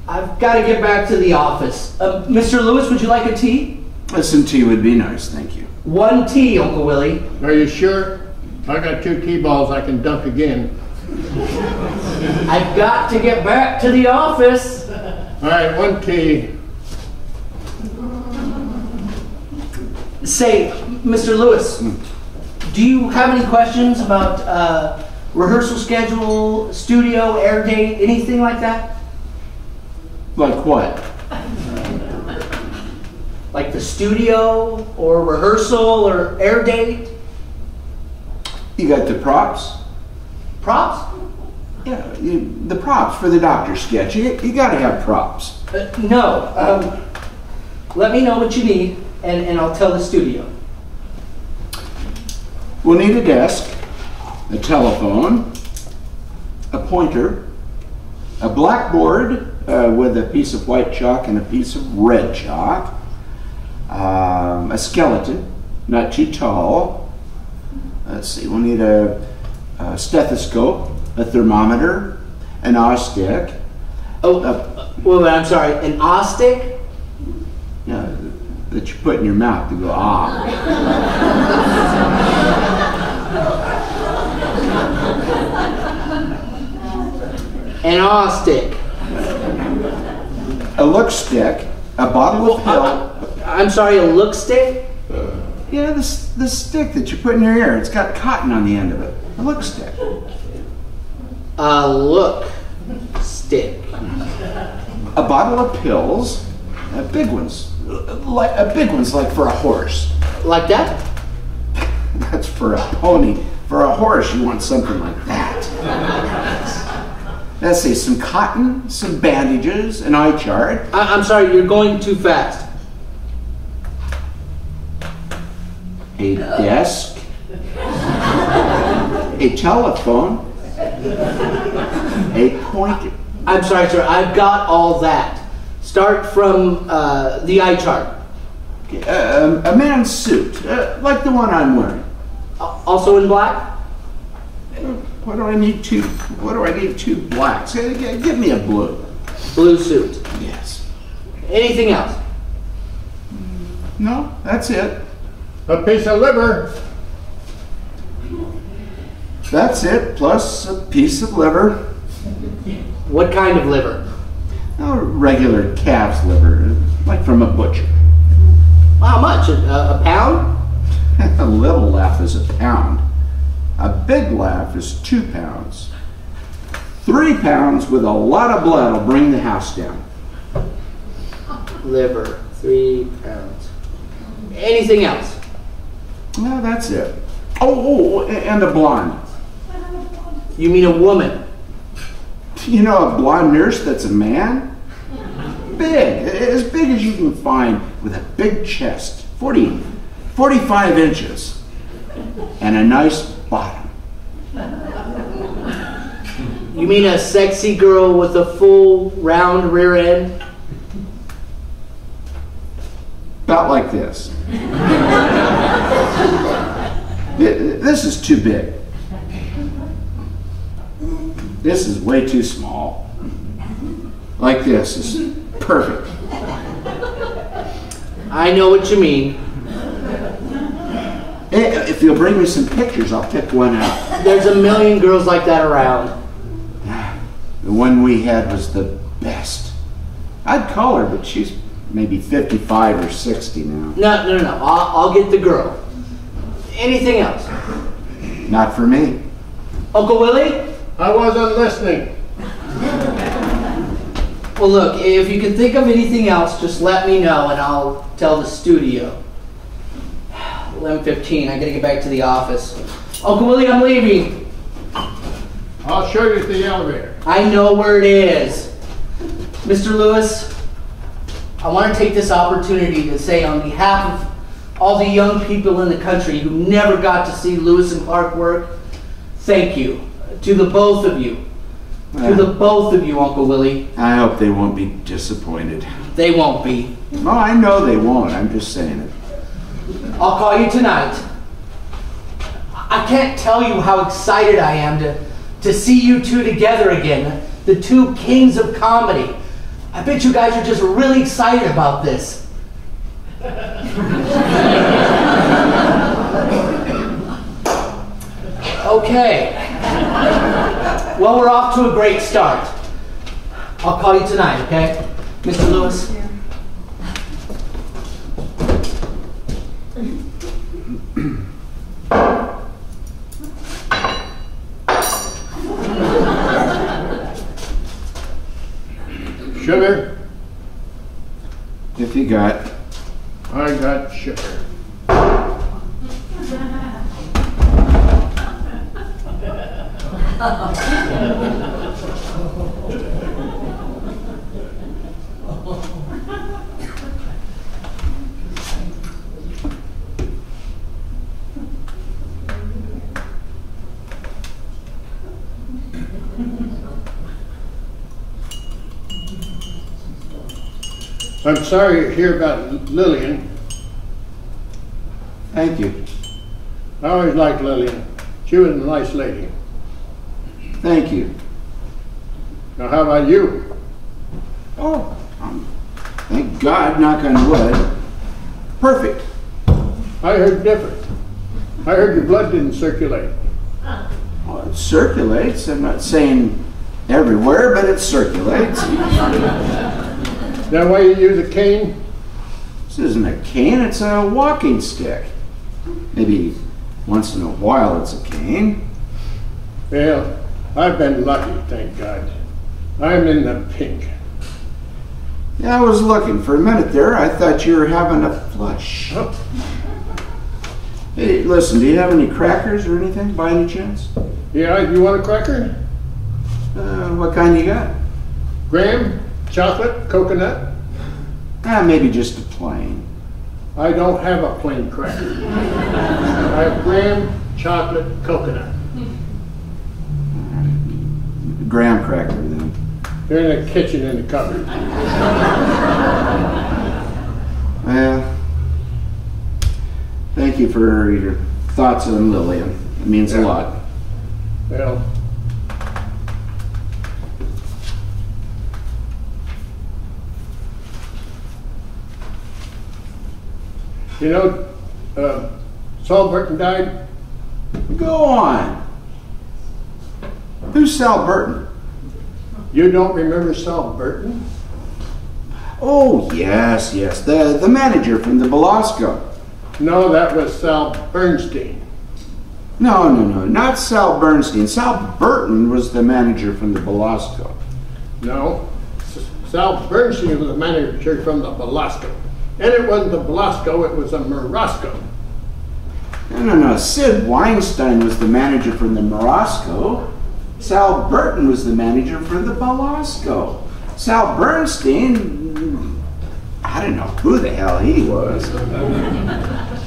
I've got to get back to the office. Mr. Lewis, would you like a tea?
Some tea would be nice, thank you.
1 tea, Uncle Willie.
Are you sure? I got 2 tea balls I can dunk again.
I've got to get back to the office.
All right, 1 tea.
Say, Mr. Lewis, do you have any questions about rehearsal schedule, studio, air date, anything like that?
Like what?
Like the studio, or rehearsal, or air date?
You got the props?
Props?
Yeah, the props for the doctor sketch. You got to have props.
No. Let me know what you need, and I'll tell the studio.
We'll need a desk, a telephone, a pointer, a blackboard with a piece of white chalk and a piece of red chalk, a skeleton, not too tall. Let's see, we'll need a stethoscope, a thermometer, an awe-stick.
Oh, well, I'm sorry, an awe-stick?
Yeah, that you put in your mouth to go, ah.
An awe-stick.
A look stick, a bottle of pill.
I'm sorry, a look stick?
Yeah, the stick that you put in your ear. It's got cotton on the end of it. A look stick.
A look stick.
A bottle of pills, big ones, like for a horse.
Like that?
That's for a pony. For a horse, you want something like that. Let's see, some cotton, some bandages, an eye chart.
I'm sorry, you're going too fast.
A desk, a telephone, a pointer.
I'm sorry, sir, I've got all that. Start from the eye chart.
A man's suit, like the one I'm wearing.
Also in black?
What do I need two blacks? Give me a blue.
Blue suit.
Yes.
Anything else?
No, that's it.
A piece of liver.
That's it, plus a piece of liver.
What kind of liver?
A regular calf's liver, like from a butcher.
How much? A pound?
A little laugh is a pound. A big laugh is 2 pounds. 3 pounds with a lot of blood will bring the house down.
Liver, 3 pounds. Anything else?
No, that's it. Oh, and a blonde.
You mean a woman?
You know a blonde nurse that's a man? Big, as big as you can find, with a big chest, 45 inches, and a nice bottom.
You mean a sexy girl with a full round rear end?
About like this. This is too big. This is way too small. Like this is perfect.
I know what you mean.
Hey, if you'll bring me some pictures, I'll pick one out.
There's a million girls like that around.
The one we had was the best. I'd call her, but she's maybe 55 or 60 now.
No. I'll get the girl. Anything else?
Not for me.
Uncle Willie?
I wasn't listening.
Well, look, if you can think of anything else, just let me know and I'll tell the studio. 11:15, I gotta get back to the office. Uncle Willie, I'm leaving.
I'll show you the elevator.
I know where it is. Mr. Lewis, I want to take this opportunity to say on behalf of all the young people in the country who never got to see Lewis and Clark work, thank you. To the both of you. To the both of you, Uncle Willie.
I hope they won't be disappointed.
They won't be.
Oh, I know they won't. I'm just saying it.
I'll call you tonight. I can't tell you how excited I am to see you two together again. The two kings of comedy. I bet you guys are just really excited about this. Okay. Well, we're off to a great start. I'll call you tonight, okay? Mr. Lewis?
Sugar?
If you got.
I got sugar. I'm sorry to hear about Lillian.
Thank you.
I always liked Lillian. She was a nice lady.
Thank you.
Now, how about you?
Oh, thank God, knock on wood. Perfect.
I heard different. I heard your blood didn't circulate.
Well, it circulates. I'm not saying everywhere, but it circulates.
Is that why you use a cane?
This isn't a cane, it's a walking stick. Maybe once in a while it's a cane.
Well, I've been lucky, thank God. I'm in the pink.
Yeah, I was looking for a minute there. I thought you were having a flush.
Oh.
Hey, listen, do you have any crackers or anything by any chance?
Yeah, you want a cracker?
What kind you got?
Graham? Chocolate? Coconut?
Maybe just a plain.
I don't have a plain cracker. I have graham, chocolate, coconut.
Graham cracker, then.
They're in the kitchen in the cupboard.
Well, thank you for your thoughts on Lillian. It means a lot.
Well, you know, Saul Burton died.
Go on. Who's Sal Burton?
You don't remember Saul Burton?
Oh, yes. The manager from the Belasco.
No, that was Sal Bernstein.
No, not Sal Bernstein. Sal Burton was the manager from the Belasco.
No, Sal Bernstein was the manager from the Belasco. And it wasn't the Belasco, it was a Marasco.
No. Sid Weinstein was the manager for the Morosco. Sal Burton was the manager for the Belasco. Sal Bernstein, I don't know who the hell he was.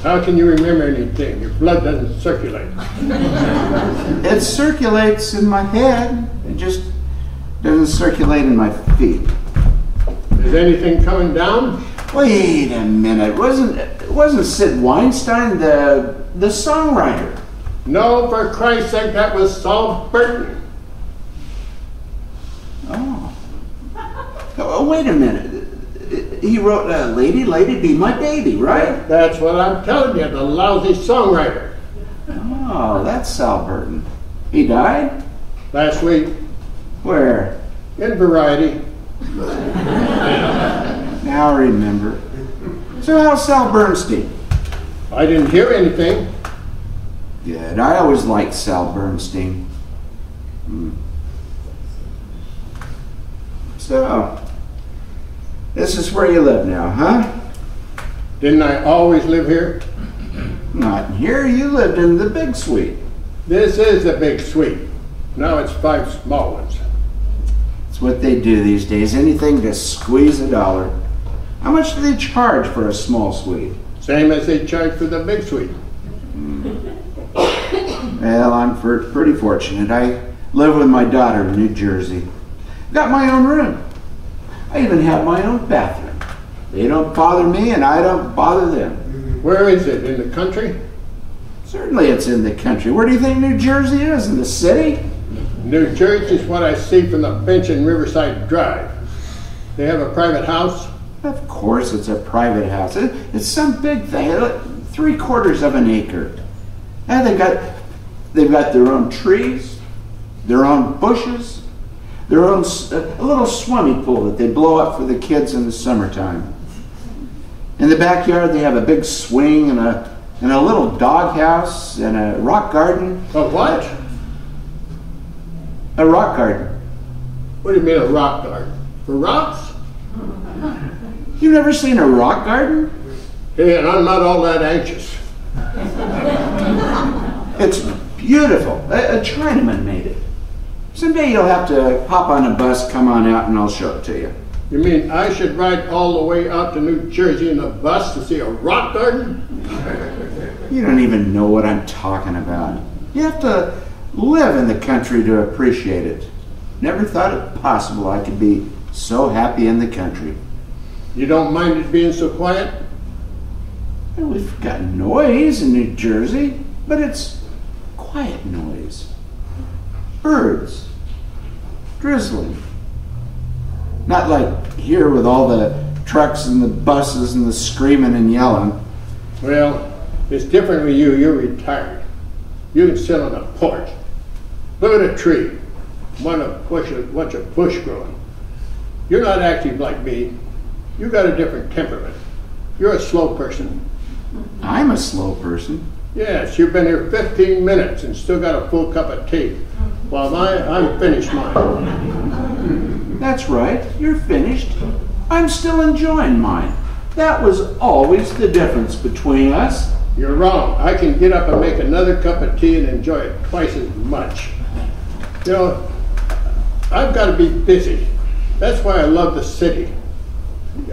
How can you remember anything? Your blood doesn't circulate.
It circulates in my head. It just doesn't circulate in my feet.
Is anything coming down?
Wait a minute. Wasn't Sid Weinstein the songwriter?
No, for Christ's sake, that was Saul Burton.
Oh, wait a minute. He wrote Lady, Lady, Be My Baby, right?
That's what I'm telling you, the lousy songwriter.
Oh, that's Sal Burton. He died?
Last week.
Where?
In Variety.
Now I remember. So how's Sal Bernstein?
I didn't hear anything.
Good. I always liked Sal Bernstein. So, this is where you live now, huh?
Didn't I always live here?
Not here. You lived in the big suite.
This is the big suite. Now it's 5 small ones.
It's what they do these days. Anything to squeeze a dollar. How much do they charge for a small suite?
Same as they charge for the big suite.
Well, I'm pretty fortunate. I live with my daughter in New Jersey. Got my own room. I even have my own bathroom. They don't bother me and I don't bother them.
Where is it? In the country?
Certainly it's in the country. Where do you think New Jersey is? In the city?
New Jersey is what I see from the bench in Riverside Drive. They have a private house?
Of course it's a private house. It's some big thing. 3/4 of an acre. And they've got their own trees, their own bushes, their own a little swimming pool that they blow up for the kids in the summertime. In the backyard they have a big swing and a little doghouse and a rock garden.
A what?
A rock garden.
What do you mean a rock garden? For rocks?
You've never seen a rock garden?
Hey, and I'm not all that anxious.
It's beautiful. A Chinaman made it. Someday you'll have to hop on a bus, come on out, and I'll show it to you.
You mean I should ride all the way out to New Jersey in a bus to see a rock garden?
You don't even know what I'm talking about. You have to live in the country to appreciate it. Never thought it possible I could be so happy in the country.
You don't mind it being so quiet?
Well, we've got noise in New Jersey, but it's quiet noise. Birds, drizzling. Not like here with all the trucks and the buses and the screaming and yelling.
Well, it's different with you. You're retired. You can sit on the porch. Look at a tree. Watch a bush growing. You're not active like me. You got a different temperament. You're a slow person.
I'm a slow person.
Yes, you've been here 15 minutes and still got a full cup of tea. While I'm finished mine.
That's right, you're finished. I'm still enjoying mine. That was always the difference between us.
You're wrong. I can get up and make another cup of tea and enjoy it twice as much. You know, I've got to be busy. That's why I love the city.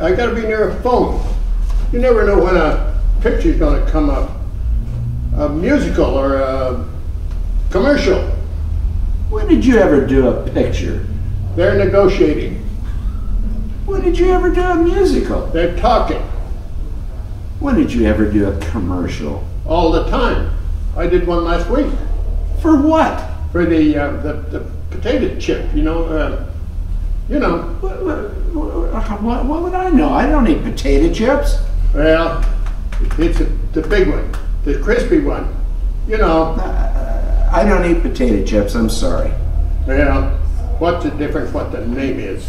I got to be near a phone. You never know when a picture's going to come up. A musical or a commercial.
When did you ever do a picture?
They're negotiating.
When did you ever do a musical?
They're talking.
When did you ever do a commercial?
All the time. I did one last week.
For what?
For the potato chip, you know.
What would I know? I don't eat potato chips.
Well, it's the big one, the crispy one, you know.
I don't eat potato chips, I'm sorry.
Well, what's the difference what the name is?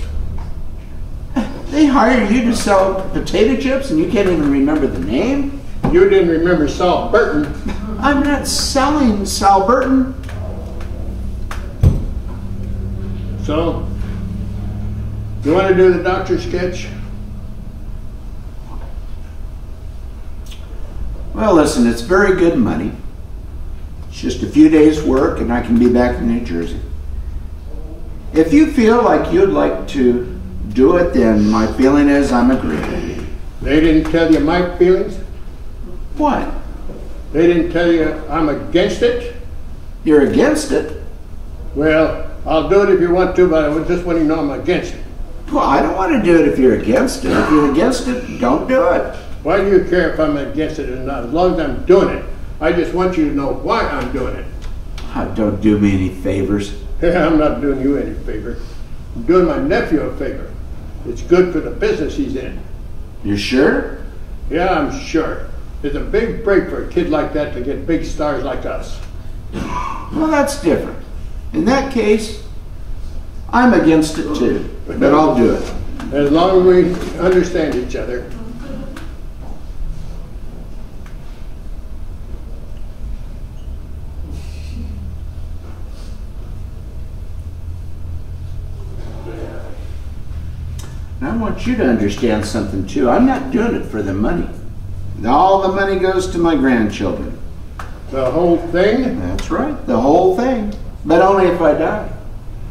They hired you to sell potato chips and you can't even remember the name?
You didn't remember Sal Burton.
I'm not selling Sal Burton.
So, you want to do the doctor sketch?
Well, listen, it's very good money. It's just a few days' work and I can be back in New Jersey. If you feel like you'd like to do it, then my feeling is I'm agreeing.
They didn't tell you my feelings?
What?
They didn't tell you I'm against it?
You're against it?
Well, I'll do it if you want to, but I just want you to know I'm against it.
Well, I don't want to do it if you're against it. If you're against it, don't do it.
Why do you care if I'm against it or not? As long as I'm doing it. I just want you to know why I'm doing it.
Don't do me any favors.
I'm not doing you any favor. I'm doing my nephew a favor. It's good for the business he's in.
You sure?
Yeah, I'm sure. It's a big break for a kid like that to get big stars like us.
Well, that's different. In that case, I'm against it too, but I'll do it.
As long as we understand each other.
And I want you to understand something too. I'm not doing it for the money. All the money goes to my grandchildren.
The whole thing?
That's right, the whole thing. But only if I die.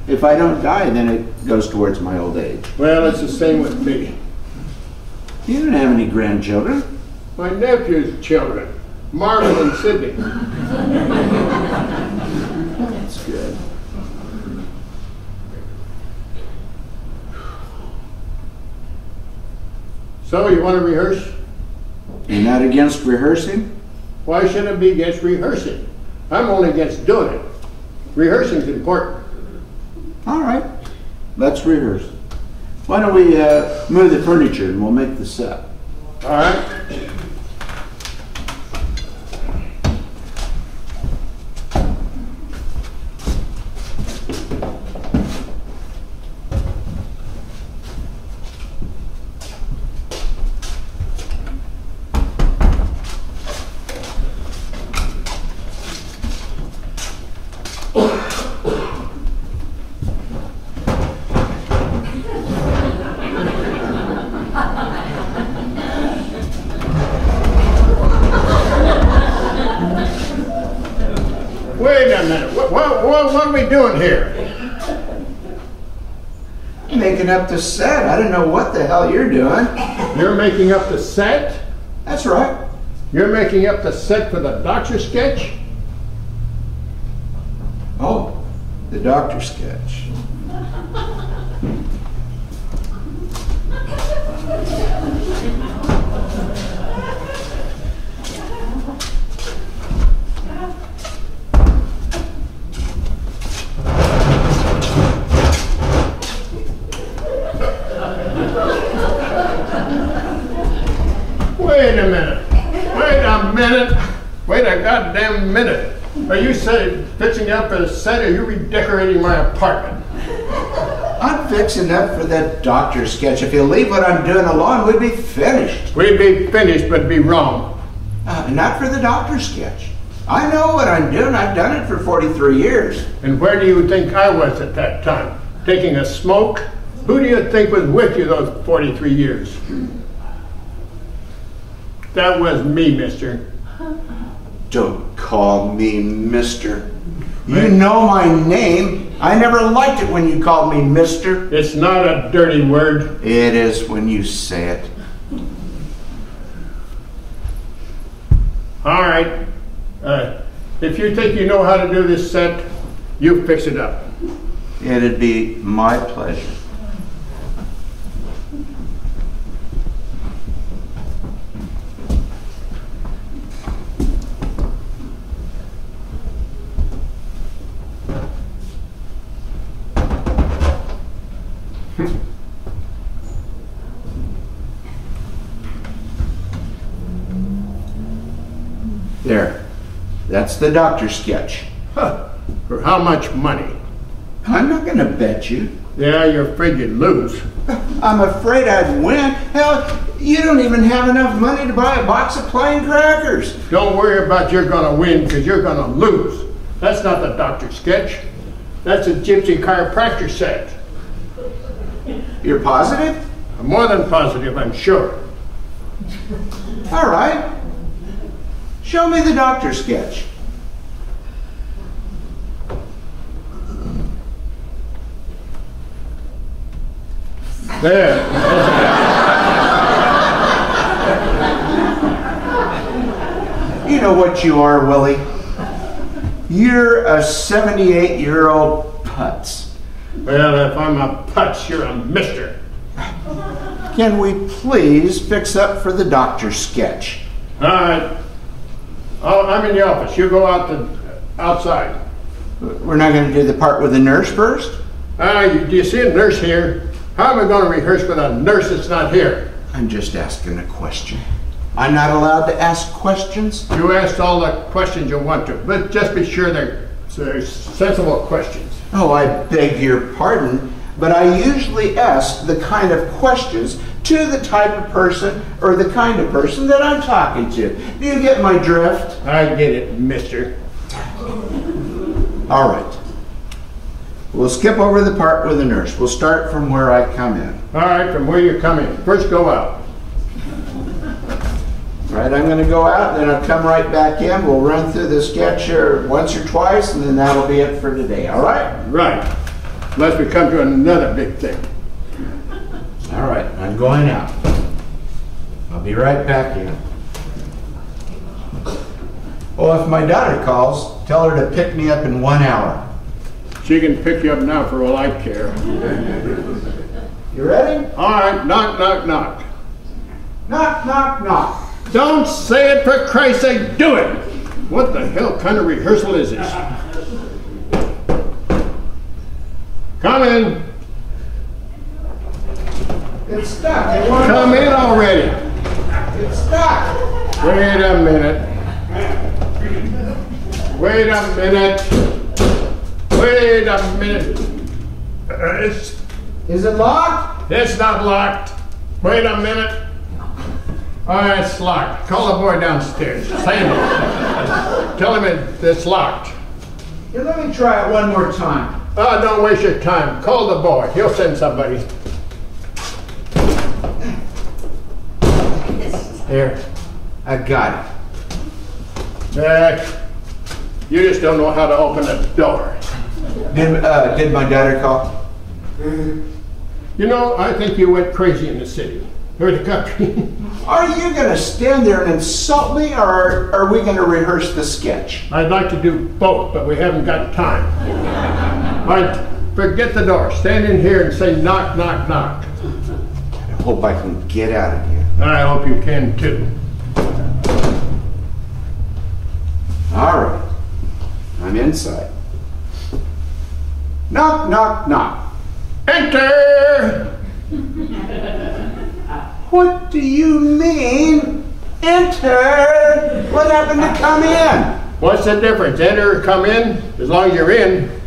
If I don't die, then it goes towards my old age.
Well, it's the same with me.
You don't have any grandchildren.
My nephew's children, Marvin and Sidney.
That's good.
So, you want to rehearse?
You're not against rehearsing?
Why should I be against rehearsing? I'm only against doing it. Rehearsing's important.
All right, let's rehearse. Why don't we move the furniture and we'll make the set.
All right. Wait a minute. What are we doing here?
Making up the set. I don't know what the hell you're doing.
You're making up the set?
That's right.
You're making up the set for the doctor sketch?
Oh, the doctor sketch.
Wait a minute. Wait a minute. Wait a goddamn minute. Are you fixing up a set or are you redecorating my apartment?
I'm fixing up for that doctor sketch. If you leave what I'm doing alone, we'd be finished.
We'd be finished, but be wrong.
Not for the doctor sketch. I know what I'm doing. I've done it for 43 years.
And where do you think I was at that time? Taking a smoke? Who do you think was with you those 43 years? That was me, mister.
Don't call me mister. You know my name. I never liked it when you called me mister.
It's not a dirty word.
It is when you say it.
All right. If you think you know how to do this set, you fix it up.
It'd be my pleasure. There. That's the doctor sketch.
Huh. For how much money?
I'm not going to bet you.
Yeah, you're afraid you'd lose.
I'm afraid I'd win. Hell, you don't even have enough money to buy a box of plain crackers.
Don't worry about you're going to win because you're going to lose. That's not the doctor sketch. That's a gypsy chiropractor set.
You're positive?
I'm more than positive, I'm sure.
All right. Show me the doctor sketch.
There.
You know what you are, Willie? You're a 78-year-old putz.
Well, if I'm a putz, you're a mister.
Can we please fix up for the doctor sketch?
All right. I'm in the office. You go outside.
We're not going to do the part with the nurse first?
Do you see a nurse here? How am I going to rehearse with a nurse that's not here?
I'm just asking a question. I'm not allowed to ask questions?
You asked all the questions you want to, but just be sure they're sensible questions.
Oh, I beg your pardon, but I usually ask the kind of questions to the type of person or the kind of person that I'm talking to. Do you get my drift?
I get it, mister.
All right. We'll skip over the part with the nurse. We'll start from where I come in.
All right, from where you come in. First go out.
Right, I'm going to go out, then I'll come right back in. We'll run through the sketch once or twice, and then that'll be it for today, all right?
Right. Unless we come to another big thing.
All right, I'm going out. I'll be right back in. Oh, if my daughter calls, tell her to pick me up in 1 hour.
She can pick you up now for all I care.
You ready?
All right, knock, knock, knock.
Knock, knock, knock.
Don't say it, for Christ's sake, do it! What the hell kind of rehearsal is this? Come in.
It's stuck.
Come in already.
It's stuck.
Wait a minute. Wait a minute. Wait a minute.
Is it locked?
It's not locked. Wait a minute. All right, it's locked. Call the boy downstairs. Say him. Tell him it's locked.
Here, let me try it one more time.
Oh, don't waste your time. Call the boy. He'll send somebody.
Here, I got it.
You just don't know how to open a door.
Did my daughter call?
You know, I think you went crazy in the city. Or the country.
Are you going to stand there and insult me, or are we going to rehearse the sketch?
I'd like to do both, but we haven't got time. All right, forget the door. Stand in here and say knock, knock, knock.
I hope I can get out of here.
I hope you can too.
All right, I'm inside. Knock, knock, knock.
Enter!
What do you mean, enter? What happened to come in?
What's the difference? Enter or come in? As long as you're in.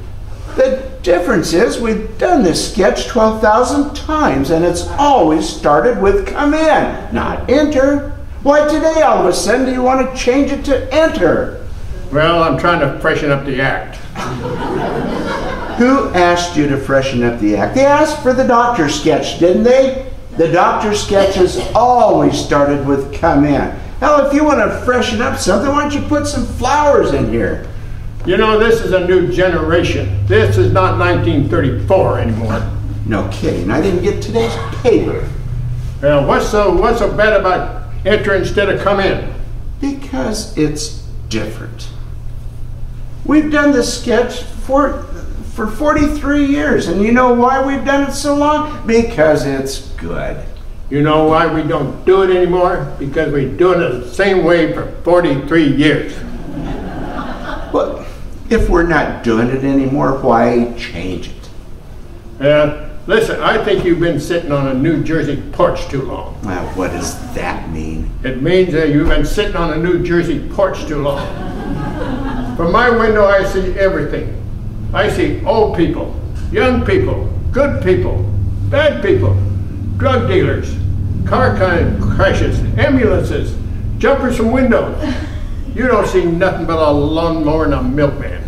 The difference is we've done this sketch 12,000 times, and it's always started with come in, not enter. Why today all of a sudden do you want to change it to enter?
Well, I'm trying to freshen up the act.
Who asked you to freshen up the act? They asked for the doctor sketch, didn't they? The doctor sketches always started with come in. Hell, if you want to freshen up something, why don't you put some flowers in here?
You know, this is a new generation. This is not 1934 anymore.
No kidding. I didn't get today's paper.
Well, what's so bad about enter instead of come in?
Because it's different. We've done this sketch for 43 years, and you know why we've done it so long? Because it's good.
You know why we don't do it anymore? Because we've done it the same way for 43 years.
Well, if we're not doing it anymore, why change it?
Listen, I think you've been sitting on a New Jersey porch too long.
Well, what does that mean?
It means that you've been sitting on a New Jersey porch too long. From my window, I see everything. I see old people, young people, good people, bad people, drug dealers, car crashes, ambulances, jumpers from windows. You don't see nothing but a lawnmower and a milkman.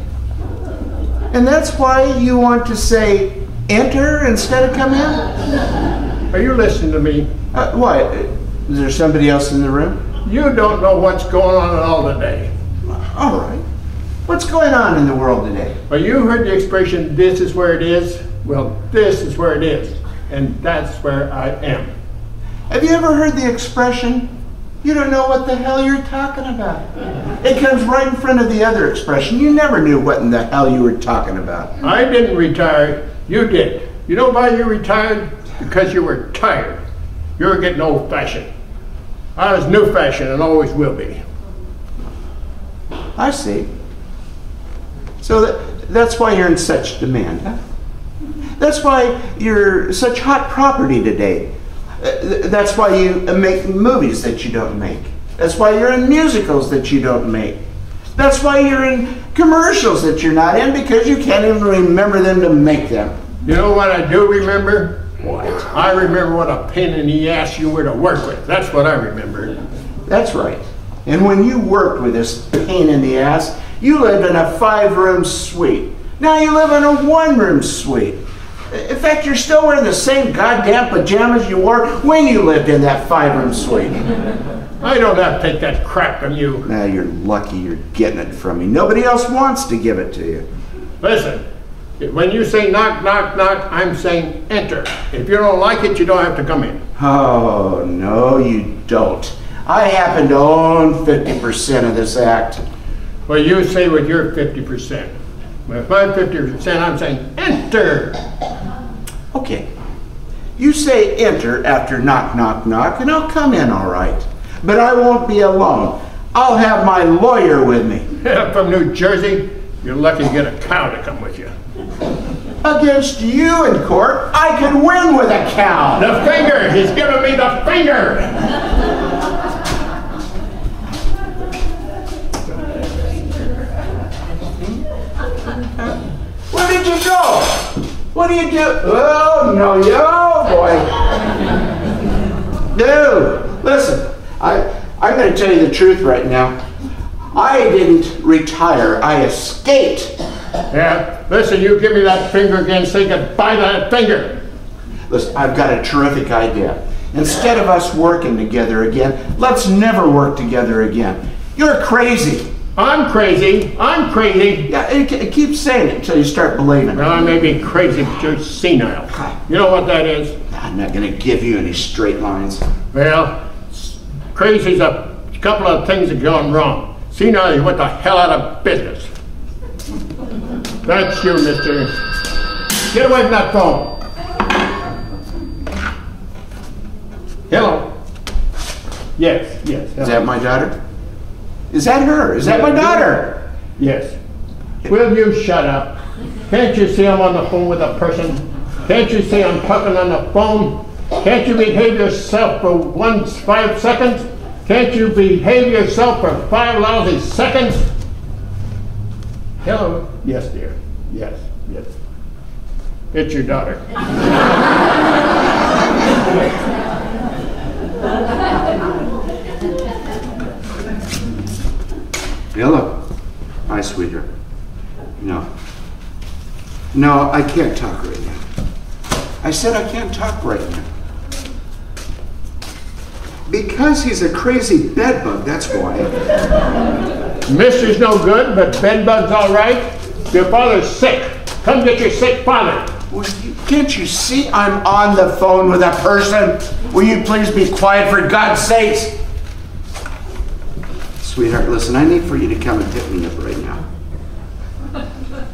And that's why you want to say enter instead of come in?
Are you listening to me?
Why? Is there somebody else in the room?
You don't know what's going on at all today.
All right. What's going on in the world today?
Well, you heard the expression, this is where it is. Well, this is where it is. And that's where I am.
Have you ever heard the expression, you don't know what the hell you're talking about? It comes right in front of the other expression. You never knew what in the hell you were talking about.
I didn't retire. You did. You know why you retired? Because you were tired. You were getting old-fashioned. I was new-fashioned and always will be.
I see. So that's why you're in such demand, huh? That's why you're such hot property today. That's why you make movies that you don't make. That's why you're in musicals that you don't make. That's why you're in commercials that you're not in, because you can't even remember them to make them.
You know what I do remember? What? I remember what a pain in the ass you were to work with. That's what I remember.
That's right. And when you worked with this pain in the ass, you lived in a 5-room suite. Now you live in a 1-room suite. In fact, you're still wearing the same goddamn pajamas you wore when you lived in that 5-room suite.
I don't have to take that crap from you.
Now you're lucky you're getting it from me. Nobody else wants to give it to you.
Listen, when you say knock, knock, knock, I'm saying enter. If you don't like it, you don't have to come in.
Oh, no, you don't. I happen to own 50% of this act.
Well, you say with your 50%. With my 50%, I'm saying enter.
Okay. You say enter after knock, knock, knock, and I'll come in all right. But I won't be alone. I'll have my lawyer with me.
From New Jersey? You're lucky to get a cow to come with you.
Against you in court, I could win with a cow.
The finger! He's giving me the finger!
Where did you go? What do you do? Oh, no, boy. Dude, listen, I'm going to tell you the truth right now. I didn't retire. I escaped.
Yeah, listen, you give me that finger again, say goodbye to that finger.
Listen, I've got a terrific idea. Instead of us working together again, let's never work together again. You're crazy.
I'm crazy. I'm crazy.
Yeah, keep saying it until you start believing it.
Well, I may be crazy, but you're senile. You know what that is?
I'm not going to give you any straight lines.
Well, crazy's a couple of things that gone wrong. Senile, you went the hell out of business. That's you, mister. Get away from that phone. Hello. Yes, yes. Hello.
Is that my daughter? Is that her? Is that my daughter?
Yes. Will you shut up? Can't you see I'm on the phone with a person? Can't you see I'm talking on the phone? Can't you behave yourself for 5 seconds? Can't you behave yourself for 5 lousy seconds? Hello? Yes, dear. Yes, yes. It's your daughter.
Hello. Hi, sweetheart. No. No, I can't talk right now. I said I can't talk right now. Because he's a crazy bedbug, that's why.
Mister's no good, but bedbug's all right. Your father's sick. Come get your sick father.
Well, can't you see I'm on the phone with a person? Will you please be quiet for God's sakes? Sweetheart, listen, I need for you to come and pick me up right now.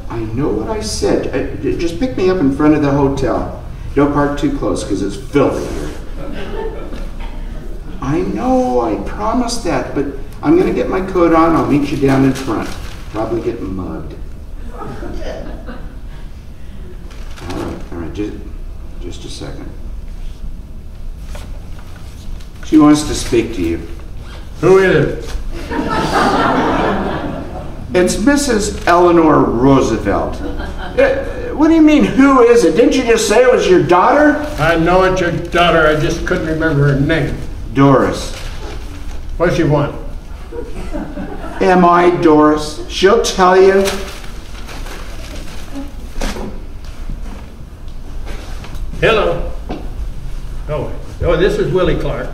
I know what I said. Just pick me up in front of the hotel. Don't park too close because it's filthy here. I know, I promised that, but I'm going to get my coat on. I'll meet you down in front. Probably get mugged. All right, just a second. She wants to speak to you.
Who is it?
It's Mrs. Eleanor Roosevelt. What do you mean, who is it? Didn't you just say it was your daughter?
I know it's your daughter. I just couldn't remember her name.
Doris.
What's she want?
Am I Doris? She'll tell you.
Hello. Oh, this is Willie Clark.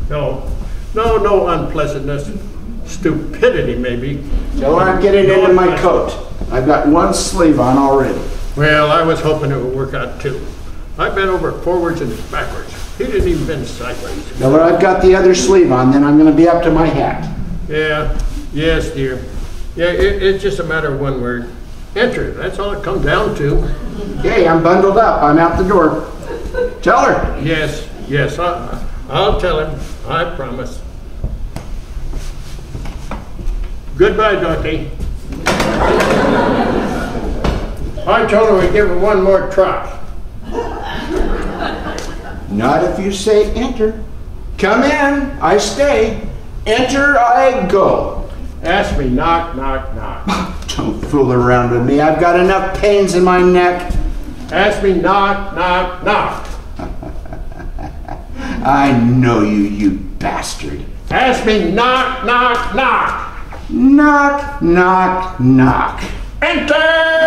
No. No unpleasantness. Stupidity, maybe.
Tell her I'm getting into my coat. I've got one sleeve on already.
Well, I was hoping it would work out too. I bent over forwards and backwards. He didn't even bend sideways.
Tell her I've got the other sleeve on, then I'm going to be up to my hat.
Yeah, yes, dear. Yeah, it's just a matter of one word. Enter. That's all it comes down to.
Hey, I'm bundled up. I'm out the door. Tell her.
Yes, I'll tell him. I promise. Goodbye, Dorothy. I told her we'd give her one more try.
Not if you say enter. Come in, I stay. Enter, I go.
Ask me, knock, knock, knock.
Don't fool around with me. I've got enough pains in my neck.
Ask me, knock, knock, knock.
I know you, you bastard.
Ask me, knock, knock, knock.
Knock, knock, knock.
Enter!